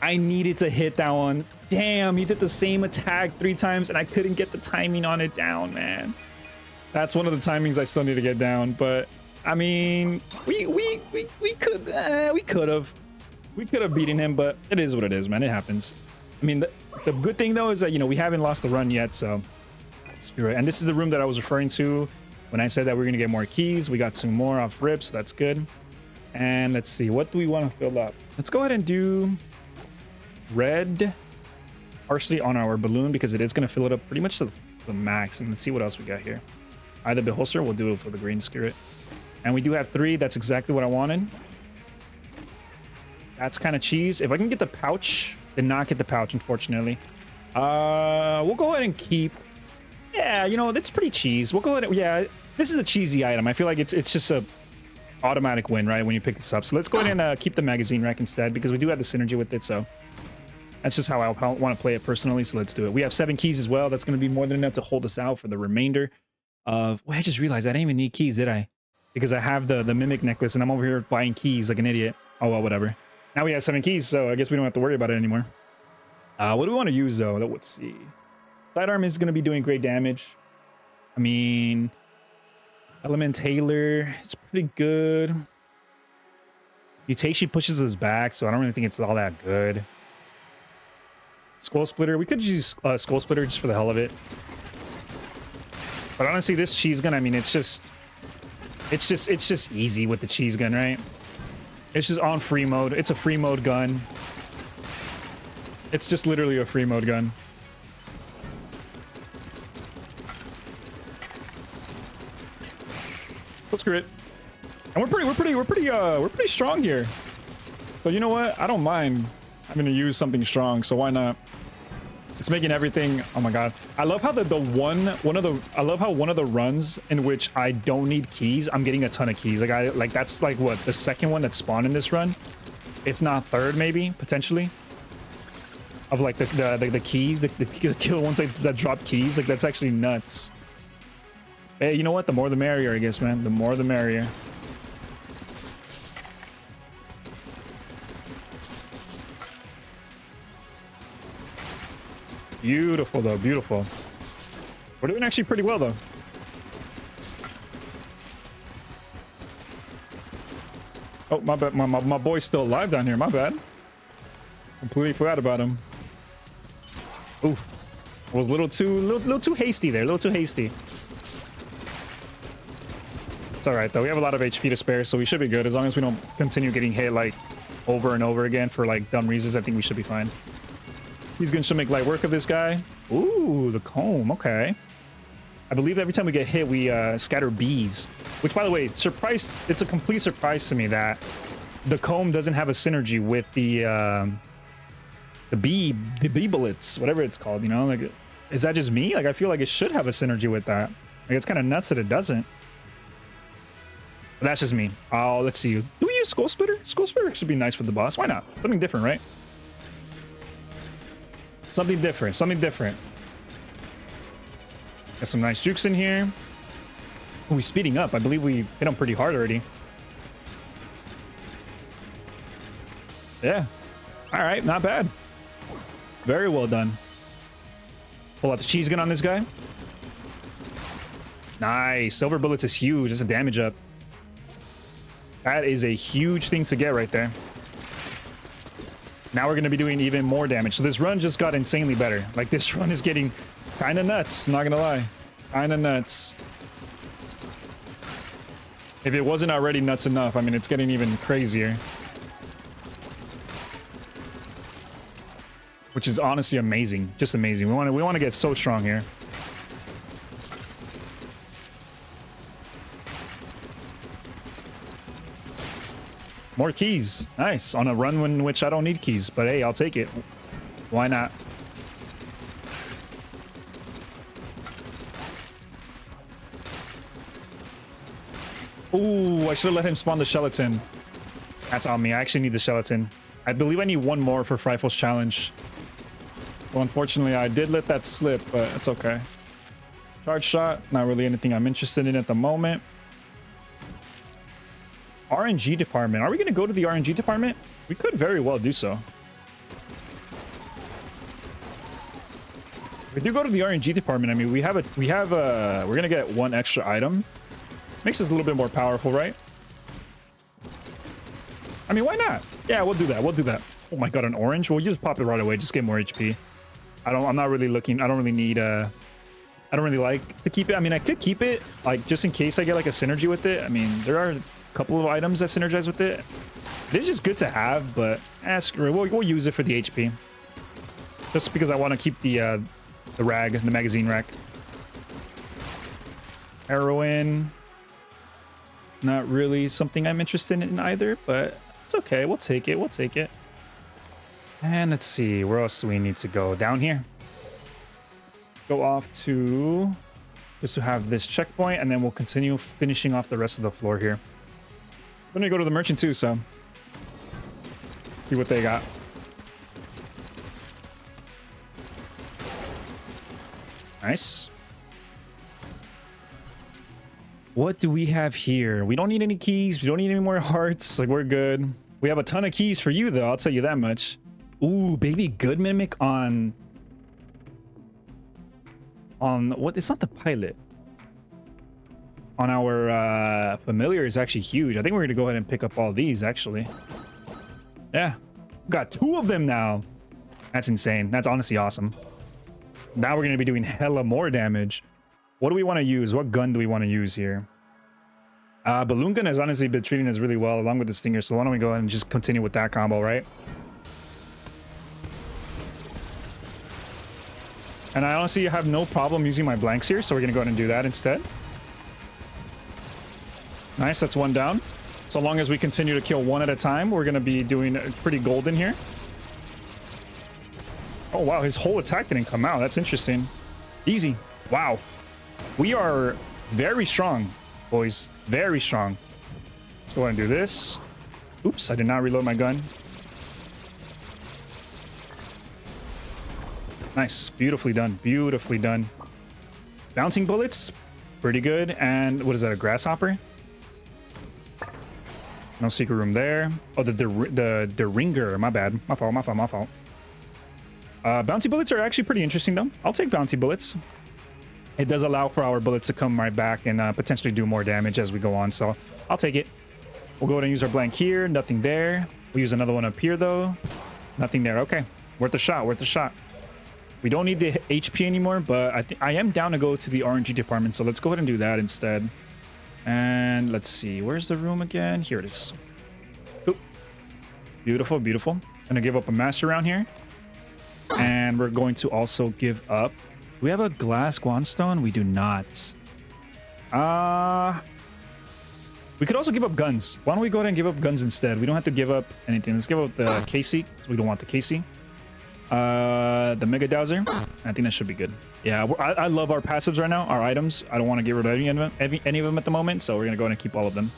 I needed to hit that one. Damn, he did the same attack 3 times and I couldn't get the timing on it down, man. That's one of the timings I still need to get down, but I mean, we could have beaten him, but it is what it is, man. It happens. I mean, the good thing though is that, you know, we haven't lost the run yet, so screw it. And this is the room that I was referring to when I said that we're gonna get more keys. We got 2 more off rip, so that's good. And let's see, what do we want to fill up? Let's go ahead and do red partially on our balloon, because it is going to fill it up pretty much to the max. And let's see what else we got here. Either beholster, we'll do it for the green skirt. And we do have 3. That's exactly what I wanted. That's kind of cheese. If I can get the pouch, did not get the pouch, unfortunately. We'll go ahead and keep. Yeah, you know, that's pretty cheese. We'll go ahead and, yeah, this is a cheesy item. I feel like it's just a automatic win, right, when you pick this up. So let's go ahead and keep the magazine rack instead, because we do have the synergy with it. So that's just how I want to play it personally. So let's do it. We have 7 keys as well. That's going to be more than enough to hold us out for the remainder of. Well, I just realized I didn't even need keys, did I? Because I have the mimic necklace and I'm over here buying keys like an idiot. Oh well, whatever. Now we have 7 keys, so I guess we don't have to worry about it anymore. What do we want to use though? Let's see. Sidearm is going to be doing great damage. I mean, Element Taylor, it's pretty good. Mutation pushes us back, so I don't really think it's all that good. Skull Splitter, we could use Skull Splitter just for the hell of it. But honestly, this cheese gun, I mean, it's just easy with the cheese gun, right? It's just on free mode. It's a free mode gun. It's just literally a free mode gun. Let's screw it. And we're pretty strong here. So you know what? I don't mind. I'm gonna use something strong, so why not? It's making everything. Oh my god, I love how I love how one of the runs in which I don't need keys, I'm getting a ton of keys. Like that's like what, the second one that spawned in this run, if not third, maybe potentially. Of like the key, the kill ones that drop keys. Like that's actually nuts. Hey, you know what? The more the merrier, I guess, man. The more the merrier. Beautiful, though. Beautiful. We're doing actually pretty well, though. Oh, my bad. My boy's still alive down here. My bad. Completely forgot about him. Oof. I was a little too hasty there. A little too hasty. It's all right, though. We have a lot of HP to spare, so we should be good. As long as we don't continue getting hit, like, over and over again for, like, dumb reasons, I think we should be fine. He's going to make light work of this guy. Ooh, the comb. Okay. I believe every time we get hit, we scatter bees. Which, by the way, it's a complete surprise to me that the comb doesn't have a synergy with the bee bullets, whatever it's called, you know? Like, is that just me? Like, I feel like it should have a synergy with that. Like, it's kind of nuts that it doesn't. But that's just me. Oh, let's see. Do we use Skull Splitter? Skull Splitter should be nice for the boss. Why not? Something different, right? Something different. Something different. Got some nice jukes in here. Oh, we're speeding up. I believe we hit him pretty hard already. Yeah. All right. Not bad. Very well done. Pull out the cheese gun on this guy. Nice. Silver bullets is huge. That's a damage up. That is a huge thing to get right there. Now we're going to be doing even more damage. So this run just got insanely better. Like, this run is getting kind of nuts. Not going to lie. Kind of nuts. If it wasn't already nuts enough, I mean, it's getting even crazier. Which is honestly amazing. Just amazing. We want to get so strong here. More keys. Nice. On a run in which I don't need keys. But hey, I'll take it. Why not? Ooh, I should have let him spawn the skeleton. That's on me. I actually need the skeleton. I believe I need one more for Frightful's challenge. Well, unfortunately, I did let that slip, but it's okay. Charge shot. Not really anything I'm interested in at the moment. RNG department. Are we going to go to the RNG department? We could very well do so. If we do go to the RNG department, I mean, we're going to get one extra item. Makes us a little bit more powerful, right? I mean, why not? Yeah, we'll do that. We'll do that. Oh my god, an orange? Well, you just pop it right away. Just get more HP. I'm not really looking. I don't really need I don't really like to keep it. I mean, I could keep it, like, just in case I get like a synergy with it. I mean, there are a couple of items that synergize with it. It is just good to have, but we'll use it for the HP. Just because I want to keep the magazine rack. Heroin. Not really something I'm interested in either, but it's okay. We'll take it. We'll take it. And let's see, where else do we need to go? Down here. Go off to just to have this checkpoint, and then we'll continue finishing off the rest of the floor here. I'm gonna go to the merchant too, so see what they got. Nice. What do we have here? We don't need any keys. We don't need any more hearts. Like, we're good. We have a ton of keys for you, though. I'll tell you that much. Ooh, baby good mimic on what? It's not the pilot. On our familiar is actually huge. I think we're gonna go ahead and pick up all these, actually. Yeah, got 2 of them now. That's insane. That's honestly awesome. Now we're gonna be doing hella more damage. What do we want to use? What gun do we want to use here? Balloon gun has honestly been treating us really well along with the stinger, so why don't we go ahead and just continue with that combo, right? And I honestly have no problem using my blanks here, so we're gonna go ahead and do that instead. Nice, that's 1 down. So long as we continue to kill 1 at a time, we're gonna be doing pretty golden here. Oh, wow. His whole attack didn't come out. That's interesting. Easy. Wow. We are very strong, boys. Very strong. Let's go ahead and do this. Oops, I did not reload my gun. Nice. Beautifully done. Beautifully done. Bouncing bullets. Pretty good. And what is that? A grasshopper? No secret room there. Oh, the ringer. My bad. My fault. My fault. My fault. Bouncy bullets are actually pretty interesting, though. I'll take bouncy bullets. It does allow for our bullets to come right back and potentially do more damage as we go on. So I'll take it. We'll go ahead and use our blank here. Nothing there. We'll use another one up here, though. Nothing there. Okay. Worth a shot. Worth a shot. We don't need the HP anymore, but I think I am down to go to the RNG department. So let's go ahead and do that instead. And let's see. Where's the room again? Here it is. Oop. Beautiful. Beautiful. Gonna give up a master round here. And we're going to also give up. Do we have a glass guanstone? We do not. We could also give up guns. Why don't we go ahead and give up guns instead? We don't have to give up anything. Let's give up the KC, because we don't want the KC. The Mega Dowser. I think that should be good. Yeah, I love our passives right now, our items. I don't want to get rid of any of them at the moment, so we're going to go ahead and keep all of them.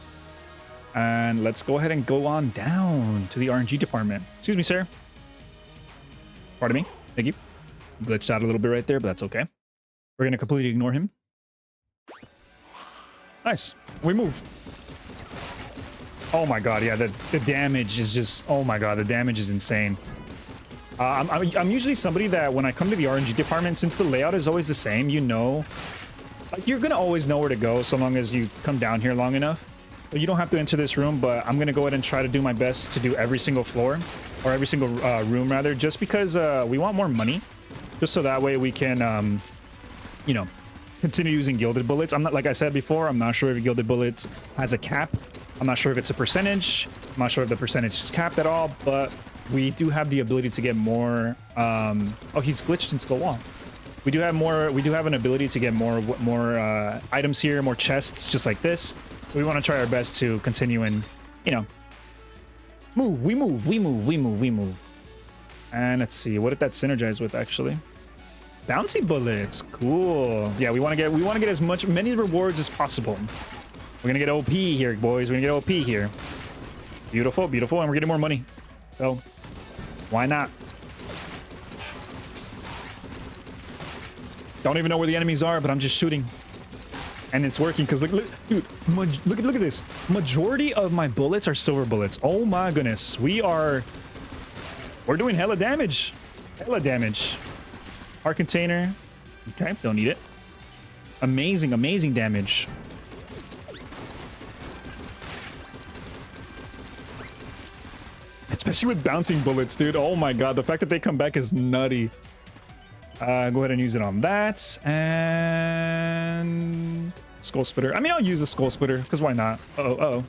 And let's go ahead and go on down to the RNG department. Excuse me, sir. Pardon me. Thank you. Glitched out a little bit right there, but that's okay. We're going to completely ignore him. Nice. We move. Oh my god, yeah, the damage is just... Oh my god, the damage is insane. I'm usually somebody that when I come to the RNG department, since the layout is always the same, you know... You're going to always know where to go so long as you come down here long enough. You don't have to enter this room, but I'm going to go ahead and try to do my best to do every single floor. Or every single room, rather. Just because we want more money. Just so that way we can, you know, continue using gilded bullets. I'm not, like I said before, I'm not sure if gilded bullets has a cap. I'm not sure if it's a percentage. I'm not sure if the percentage is capped at all. But we do have the ability to get more... Oh, he's glitched into the wall. We do have more... We do have an ability to get more items here, more chests, just like this. So we want to try our best to continue and, you know... Move, we move, we move, we move, we move. And let's see, what did that synergize with actually? Bouncy bullets, cool. Yeah, we want to get as many rewards as possible. We're gonna get OP here, boys. We're gonna get OP here. Beautiful, beautiful, and we're getting more money. So, why not? Don't even know where the enemies are, but I'm just shooting. And it's working because look, dude, look at this. Majority of my bullets are silver bullets. Oh my goodness. We're doing hella damage. Hella damage. Heart container. Okay, don't need it. Amazing, amazing damage. Especially with bouncing bullets, dude. Oh my god, the fact that they come back is nutty. Go ahead and use it on that. And... Skull Splitter. I mean, I'll use the Skull Splitter, because why not? Uh-oh.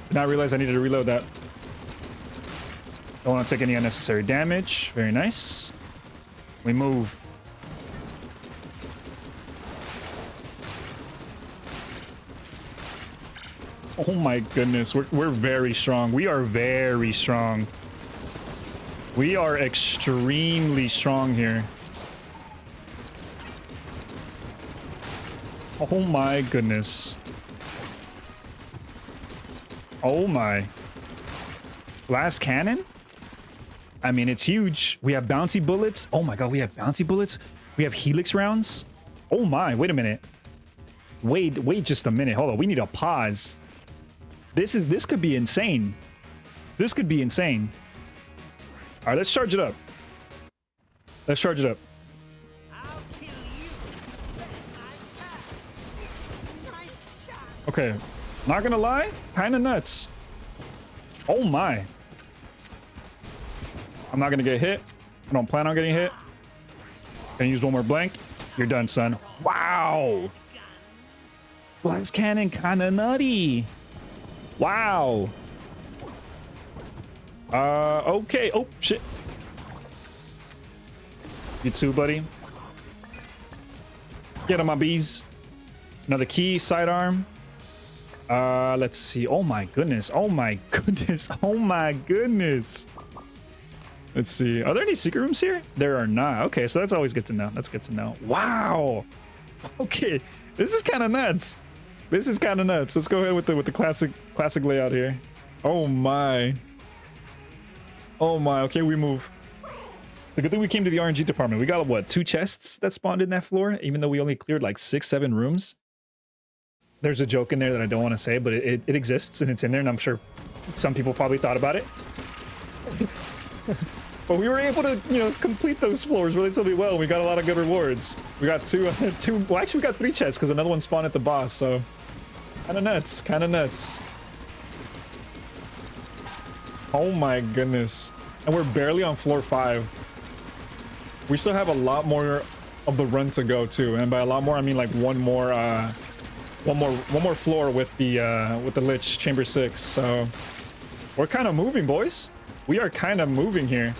Did not realize I needed to reload that. Don't want to take any unnecessary damage. Very nice. We move. Oh my goodness. We're very strong. We are very strong. We are extremely strong here. Oh my goodness. Oh my. Glass cannon? I mean, it's huge. We have bouncy bullets. Oh my god, we have bouncy bullets. We have helix rounds. Oh my, wait a minute. Wait just a minute. Hold on, we need a pause. This could be insane. This could be insane. All right, let's charge it up. Let's charge it up. Okay, not gonna lie, kind of nuts. Oh my. I'm not gonna get hit. I don't plan on getting hit. Gonna use one more blank. You're done, son. Wow. Glass cannon, kind of nutty. Wow. Okay. Oh, shit. You too, buddy. Get on my bees. Another key, sidearm. Let's see. Oh my goodness. Oh my goodness. Oh my goodness. Let's see. Are there any secret rooms here? There are not. Okay, so that's always good to know. That's good to know. Wow. Okay, this is kind of nuts. This is kind of nuts. Let's go ahead with the classic layout here. Oh my. Oh my. Okay, we move. The good thing we came to the RNG department. We got what, 2 chests that spawned in that floor, even though we only cleared like 6, 7 rooms. There's a joke in there that I don't want to say, but it exists and it's in there, and I'm sure some people probably thought about it. But we were able to, you know, complete those floors relatively well. We got a lot of good rewards. We got two. Well, actually, we got 3 chests because another one spawned at the boss. So, kind of nuts. Kind of nuts. Oh my goodness! And we're barely on floor 5. We still have a lot more of the run to go too, and by a lot more, I mean like one more floor with the Lich Chamber 6. So, we're kind of moving, boys. We are kind of moving here.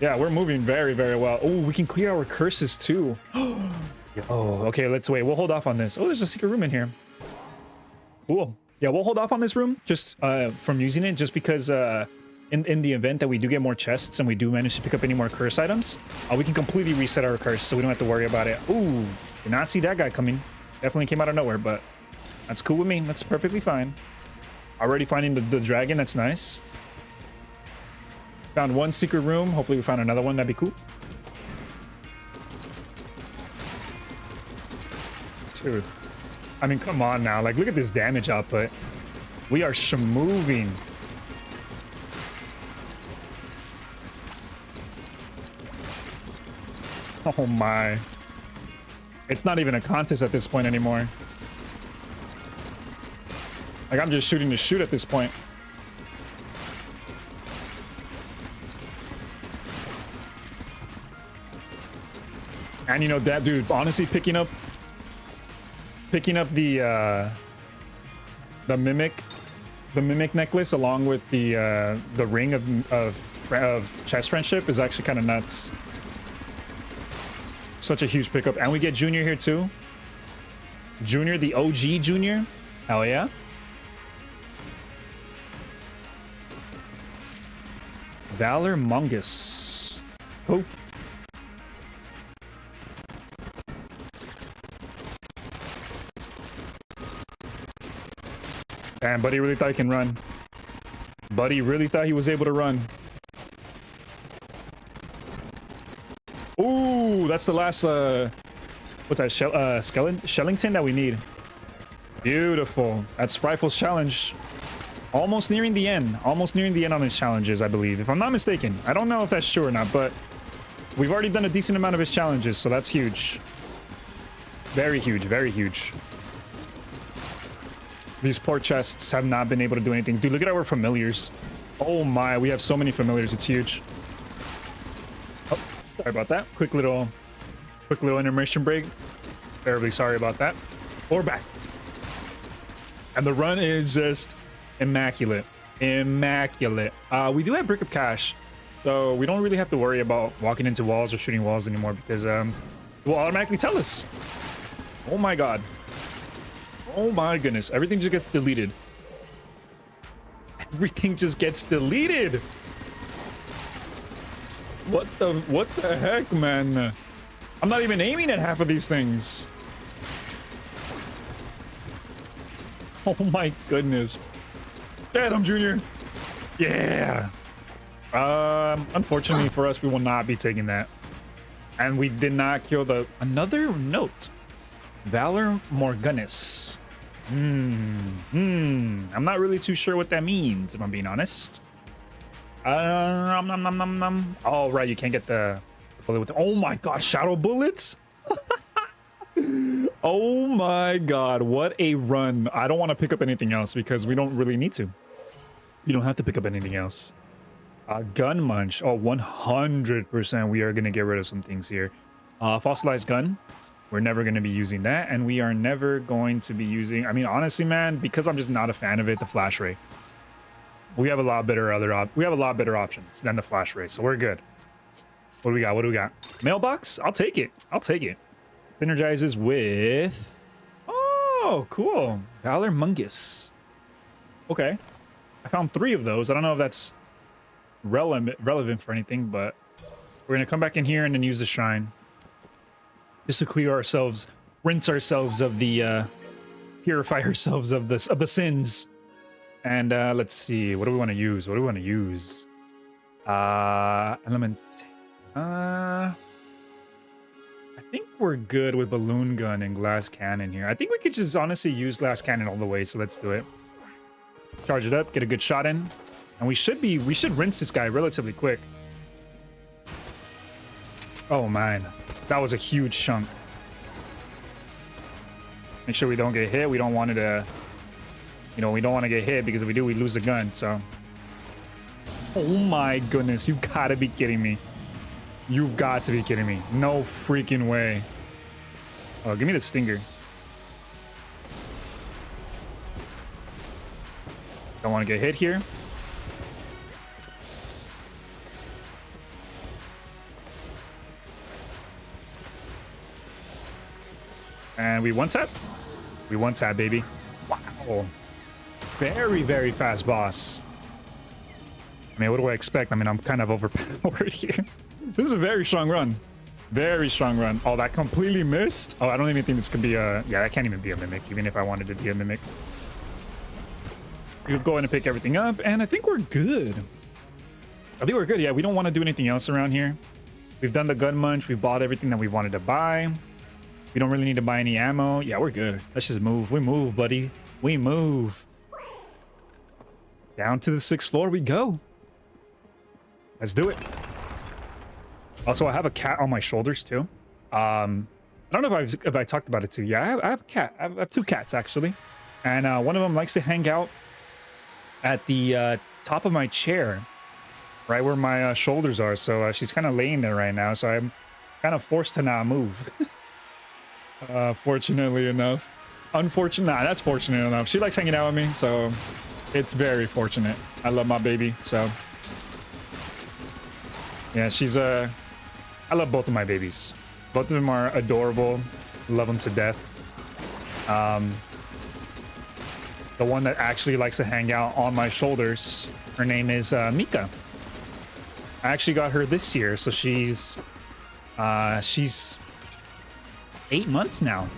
Yeah, we're moving very, very well. Oh, we can clear our curses too. Oh, okay, let's wait. We'll hold off on this. Oh, there's a secret room in here. Cool. Yeah, we'll hold off on this room just from using it, just because in the event that we do get more chests and we do manage to pick up any more curse items, we can completely reset our curse, so we don't have to worry about it. Ooh, did not see that guy coming. Definitely came out of nowhere, but that's cool with me. That's perfectly fine. Already finding the dragon. That's nice. Found 1 secret room. Hopefully we find another one. That'd be cool. Dude. I mean, come on now. Like, look at this damage output. We are moving. Oh my. It's not even a contest at this point anymore. Like, I'm just shooting to shoot at this point. And you know that, dude, honestly, picking up the mimic necklace along with the ring of chest friendship is actually kind of nuts. Such a huge pickup. And we get Junior here too. Junior, the OG Junior. Hell yeah. Valor Mungus. Cool. Damn, buddy really thought he can run. Buddy really thought he was able to run. Ooh, that's the last, what's that, Shellington that we need. Beautiful. That's Rifle's challenge. Almost nearing the end. Almost nearing the end on his challenges, I believe. If I'm not mistaken. I don't know if that's true or not, but we've already done a decent amount of his challenges, so that's huge. Very huge, very huge. These poor chests have not been able to do anything. Dude, look at our familiars. Oh my, we have so many familiars. It's huge. Oh, sorry about that. Quick little intermission break. Terribly sorry about that. We're back. And the run is just immaculate. Immaculate. We do have Brick of Cash, so we don't really have to worry about walking into walls or shooting walls anymore because it will automatically tell us. Oh my god. Oh my goodness, everything just gets deleted. Everything just gets deleted. What the heck, man? I'm not even aiming at half of these things. Oh my goodness. Get him, Junior. Yeah. Unfortunately for us, we will not be taking that. And we did not kill another note. Valor Morgunis. I'm not really too sure what that means, if I'm being honest. Oh, right, you can't get the bullet with oh my god, shadow bullets. Oh my god, what a run. I don't want to pick up anything else because we don't really need to. You don't have to pick up anything else. Gun munch. Oh, 100% we are going to get rid of some things here. Fossilized gun. We're never going to be using that, and we are never going to be using, I mean, honestly, man, because I'm just not a fan of it, the flash ray. We have a lot better options than the flash ray, so we're good. What do we got? What do we got? Mailbox? I'll take it. I'll take it. Synergizes with... Oh, cool. Valor Mungus. Okay. I found 3 of those. I don't know if that's relevant for anything, but we're gonna come back in here and then use the shrine just to clear ourselves, rinse ourselves of the purify ourselves of the sins. And let's see, what do we want to use? What do we want to use? Element. I think we're good with balloon gun and glass cannon here. I think we could just honestly use glass cannon all the way, so let's do it. Charge it up, get a good shot in, and we should rinse this guy relatively quick. Oh man, that was a huge chunk. Make sure we don't get hit. We don't want it to, you know, we don't want to get hit, because if we do, we lose the gun. So, oh my goodness, you gotta be kidding me. You've got to be kidding me. No freaking way. Oh, give me the stinger. Don't want to get hit here. And we one tap. We one tap, baby. Wow. Very, very fast boss. I mean, what do I expect? I mean, I'm kind of overpowered here. This is a very strong run. Very strong run. Oh, that completely missed. Oh, I don't even think this could be a... Yeah, that can't even be a mimic, even if I wanted to be a mimic. We'll go ahead and pick everything up, and I think we're good. I think we're good. Yeah, we don't want to do anything else around here. We've done the gun munch. We've bought everything that we wanted to buy. We don't really need to buy any ammo. Yeah, we're good. Let's just move. We move, buddy. We move. Down to the 6th floor we go. Let's do it. Also, I have a cat on my shoulders too. I don't know if I talked about it too. Yeah, I have a cat. I have 2 cats actually, and one of them likes to hang out at the top of my chair, right where my shoulders are. So she's kind of laying there right now. So I'm kind of forced to not move. Fortunately enough. Unfortunate. Nah, that's fortunate enough. She likes hanging out with me, so it's very fortunate. I love my baby, so yeah, she's I love both of my babies. Both of them are adorable. Love them to death. The one that actually likes to hang out on my shoulders, her name is Mika. I actually got her this year, so she's 8 months now.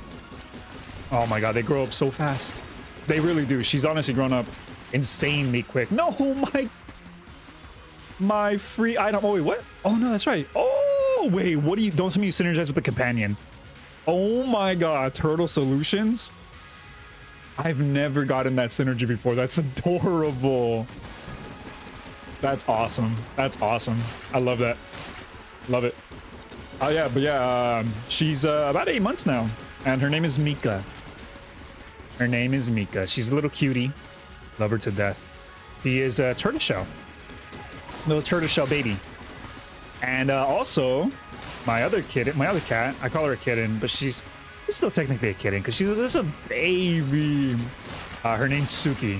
Oh my god, they grow up so fast. They really do. She's honestly grown up insanely quick. No, my free item. Oh wait, what? Oh no, that's right. Oh wait, what do you? Don't tell me you synergize with the companion. Oh my god, Turtle Solutions. I've never gotten that synergy before. That's adorable. That's awesome. That's awesome. I love that. Love it. Oh yeah, but yeah, she's about 8 months now, and her name is Mika. Her name is Mika. She's a little cutie. Love her to death. She is a tortoiseshell. Little tortoiseshell baby. And also, my other cat, I call her a kitten, but she's still technically a kitten because she's a baby. Her name's Suki.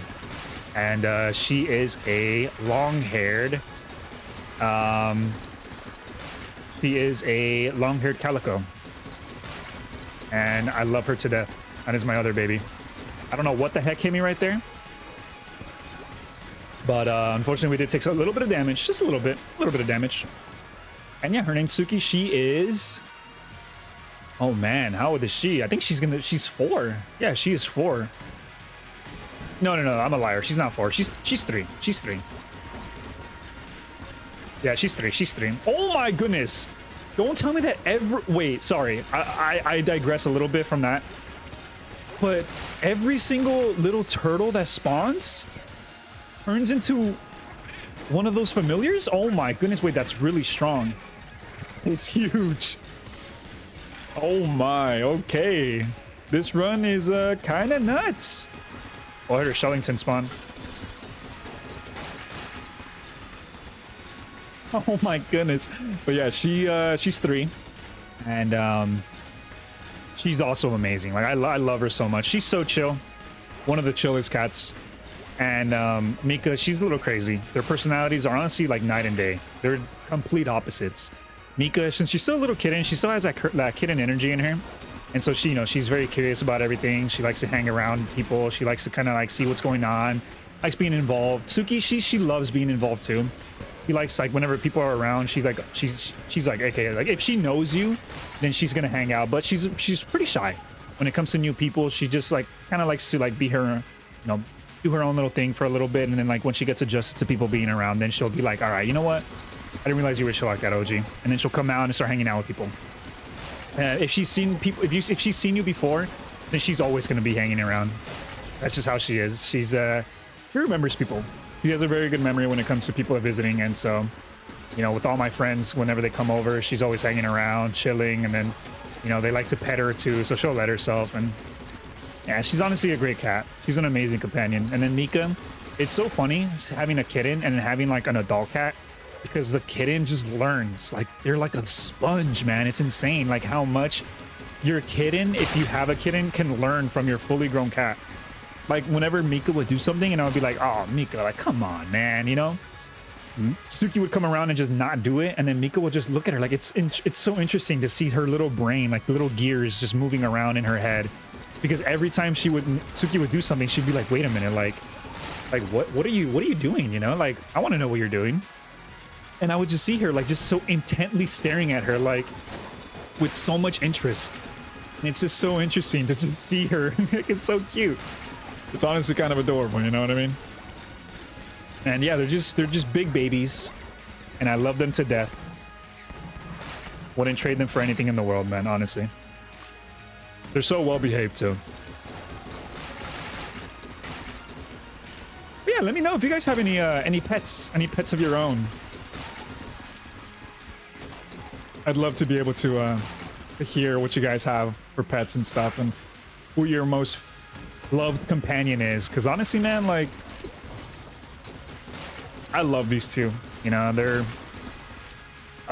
And she is a long-haired, calico. And I love her to death. That is my other baby. I don't know what the heck hit me right there. But unfortunately, we did take a little bit of damage. Just a little bit of damage. And yeah, her name's Suki. She is... Oh man, how old is she? I think she's 4. Yeah, she is 4. No, I'm a liar. She's not 4. She's 3. She's 3. Yeah, she's 3. She's 3. Oh my goodness. Don't tell me that wait, sorry. I digress a little bit from that. But every single little turtle that spawns turns into one of those familiars? Oh my goodness, wait, that's really strong. It's huge. Oh my, okay. This run is kind of nuts. Oh, I heard her Shellington spawn. Oh my goodness. But yeah, she's 3. And she's also amazing. Like I love her so much. She's so chill. One of the chillest cats. And Mika, she's a little crazy. Their personalities are honestly like night and day. They're complete opposites. Mika, since she's still a little kitten, she still has that kitten energy in her. And so she, she's very curious about everything. She likes to hang around people. She likes to kind of like see what's going on. Likes being involved. Suki, she loves being involved too. She likes like whenever people are around, she's like okay, like if she knows you, then she's gonna hang out. But she's pretty shy when it comes to new people. She just like kind of likes to like be her, you know, do her own little thing for a little bit, and then like when she gets adjusted to people being around, then she'll be like, all right, you know what? I didn't realize you were chill like that, OG. And then she'll come out and start hanging out with people. If she's seen people, if she's seen you before, then she's always gonna be hanging around. That's just how she is. She remembers people. She has a very good memory when it comes to people visiting, and so, you know, with all my friends, whenever they come over, she's always hanging around, chilling, and then, you know, they like to pet her too, so she'll let herself. And yeah, she's honestly a great cat. She's an amazing companion. And then Mika, it's so funny having a kitten and having like an adult cat, because the kitten just learns. Like they're like a sponge, man. It's insane like how much your kitten, if you have a kitten, can learn from your fully grown cat. Like whenever Mika would do something and I would be like, oh, Mika, like, come on, man, you know? Suki would come around and just not do it, and then Mika would just look at her. Like it's so interesting to see her little brain, like little gears just moving around in her head, because every time Suki would do something, she'd be like, wait a minute, like what are you doing, you know? Like I want to know what you're doing. And I would just see her like just so intently staring at her, like with so much interest. And it's just so interesting to just see her. It's so cute. It's honestly kind of adorable, you know what I mean? And yeah, they're just big babies, and I love them to death. Wouldn't trade them for anything in the world, man, honestly. They're so well behaved too. But yeah, let me know if you guys have any pets of your own. I'd love to be able to hear what you guys have for pets and stuff, and who your most loved companion is, because honestly, man, like I love these two. You know, they're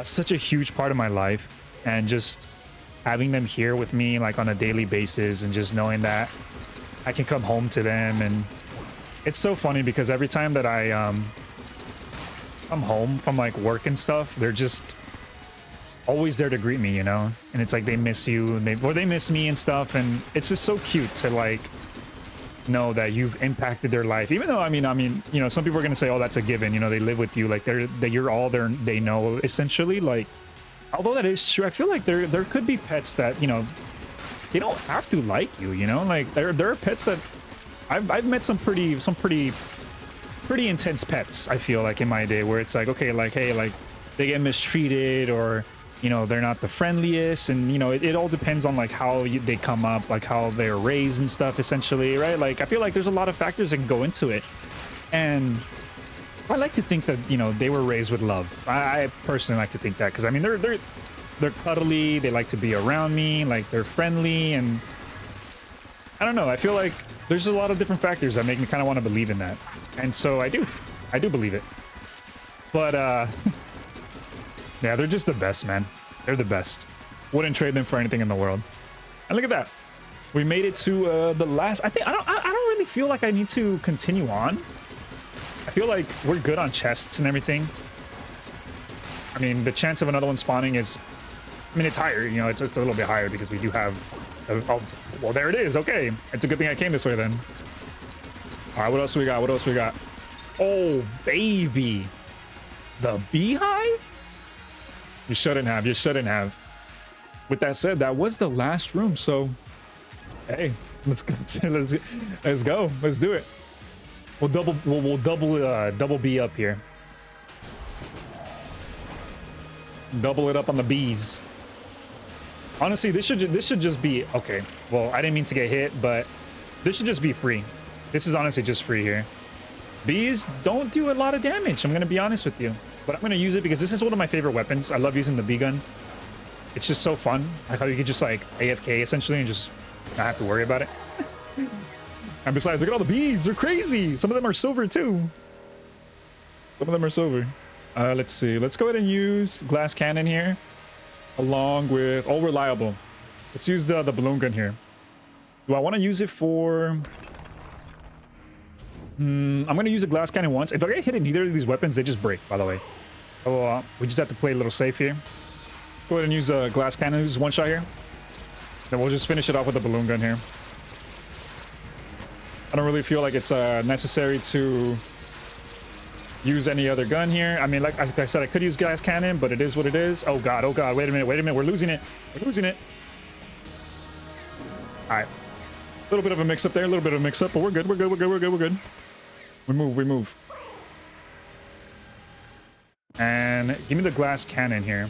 such a huge part of my life, and just having them here with me like on a daily basis, and just knowing that I can come home to them. And it's so funny because every time that I come home from like work and stuff, they're just always there to greet me, you know? And it's like they miss you, and they miss me and stuff, and it's just so cute to like know that you've impacted their life. Even though I mean, you know, some people are gonna say, oh, that's a given, you know, they live with you, like you're all there, they know, essentially. Like, although that is true, I feel like there could be pets that, you know, they don't have to like you, you know? Like there are pets that I've met some pretty intense pets, I feel like, in my day, where it's like, okay, like, hey, like they get mistreated, or you know, they're not the friendliest, and you know, it all depends on like how they come up, like how they're raised and stuff, essentially, right? Like I feel like there's a lot of factors that can go into it, and I like to think that, you know, they were raised with love. I personally like to think that, because I mean they're cuddly, they like to be around me, like they're friendly, and I don't know, I feel like there's a lot of different factors that make me kind of want to believe in that, and so I do believe it. But yeah, they're just the best, man. They're the best. Wouldn't trade them for anything in the world. And look at that. We made it to the last. I don't really feel like I need to continue on. I feel like we're good on chests and everything. I mean, the chance of another one spawning is, I mean, it's higher. You know, it's a little bit higher because we do have. Oh, well, there it is. Okay, it's a good thing I came this way then. All right, what else we got? What else we got? Oh, baby, the beehive. You shouldn't have. You shouldn't have. With that said, that was the last room. So, hey, let's go. Let's go. Let's do it. We'll double B up here. Double it up on the bees. Honestly, this should just be okay. Well, I didn't mean to get hit, but this should just be free. This is honestly just free here. Bees don't do a lot of damage, I'm gonna be honest with you. But I'm gonna use it because this is one of my favorite weapons. I love using the bee gun. It's just so fun. Like how you could just like AFK essentially and just not have to worry about it. And besides, look at all the bees. They're crazy. Some of them are silver too. Some of them are silver. Let's see. Let's go ahead and use glass cannon here, along with reliable. Let's use the balloon gun here. Do I want to use it for? I'm going to use a glass cannon once. If I get hit in either of these weapons, they just break, by the way. So we just have to play a little safe here. Go ahead and use a glass cannon. Use one shot here. Then we'll just finish it off with a balloon gun here. I don't really feel like it's necessary to use any other gun here. I mean, like I said, I could use gas cannon, but it is what it is. Oh god, wait a minute, we're losing it. We're losing it. All right, a little bit of a mix up there, a little bit of a mix up, but we're good. We move. And give me the glass cannon here.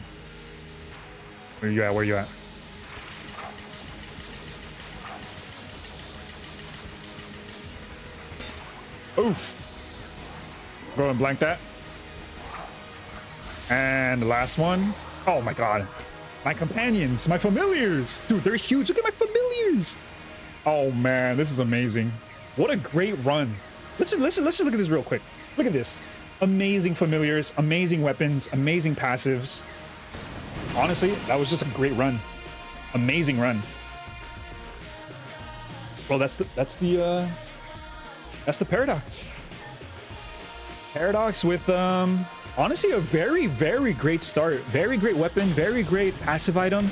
Where you at? Oof. Go ahead and blank that. And the last one. Oh my god. My companions, my familiars. Dude, they're huge. Look at my familiars. Oh man, this is amazing. What a great run. Let's just look at this real quick. Look at this. Amazing familiars, amazing weapons, amazing passives. Honestly, that was just a great run. Amazing run. Well, that's the paradox. Paradox with honestly a very, very great start. Very great weapon, very great passive item,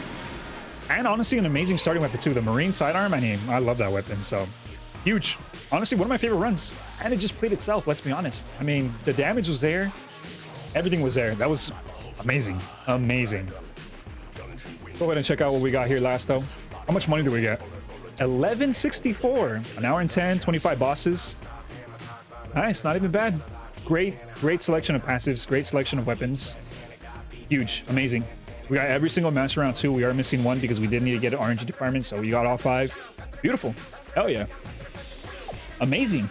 and honestly an amazing starting weapon too. The Marine sidearm, I mean, I love that weapon. So huge. Honestly, one of my favorite runs. And it just played itself, let's be honest. I mean, the damage was there. Everything was there. That was amazing. Amazing. Go ahead and check out what we got here last though. How much money do we get? 1164. An hour and 10, 25 bosses. Nice, not even bad. Great selection of passives, great selection of weapons. Huge, amazing. We got every single master round too. We are missing one because we did need to get an RNG department, so we got all 5. Beautiful. Hell yeah. Amazing.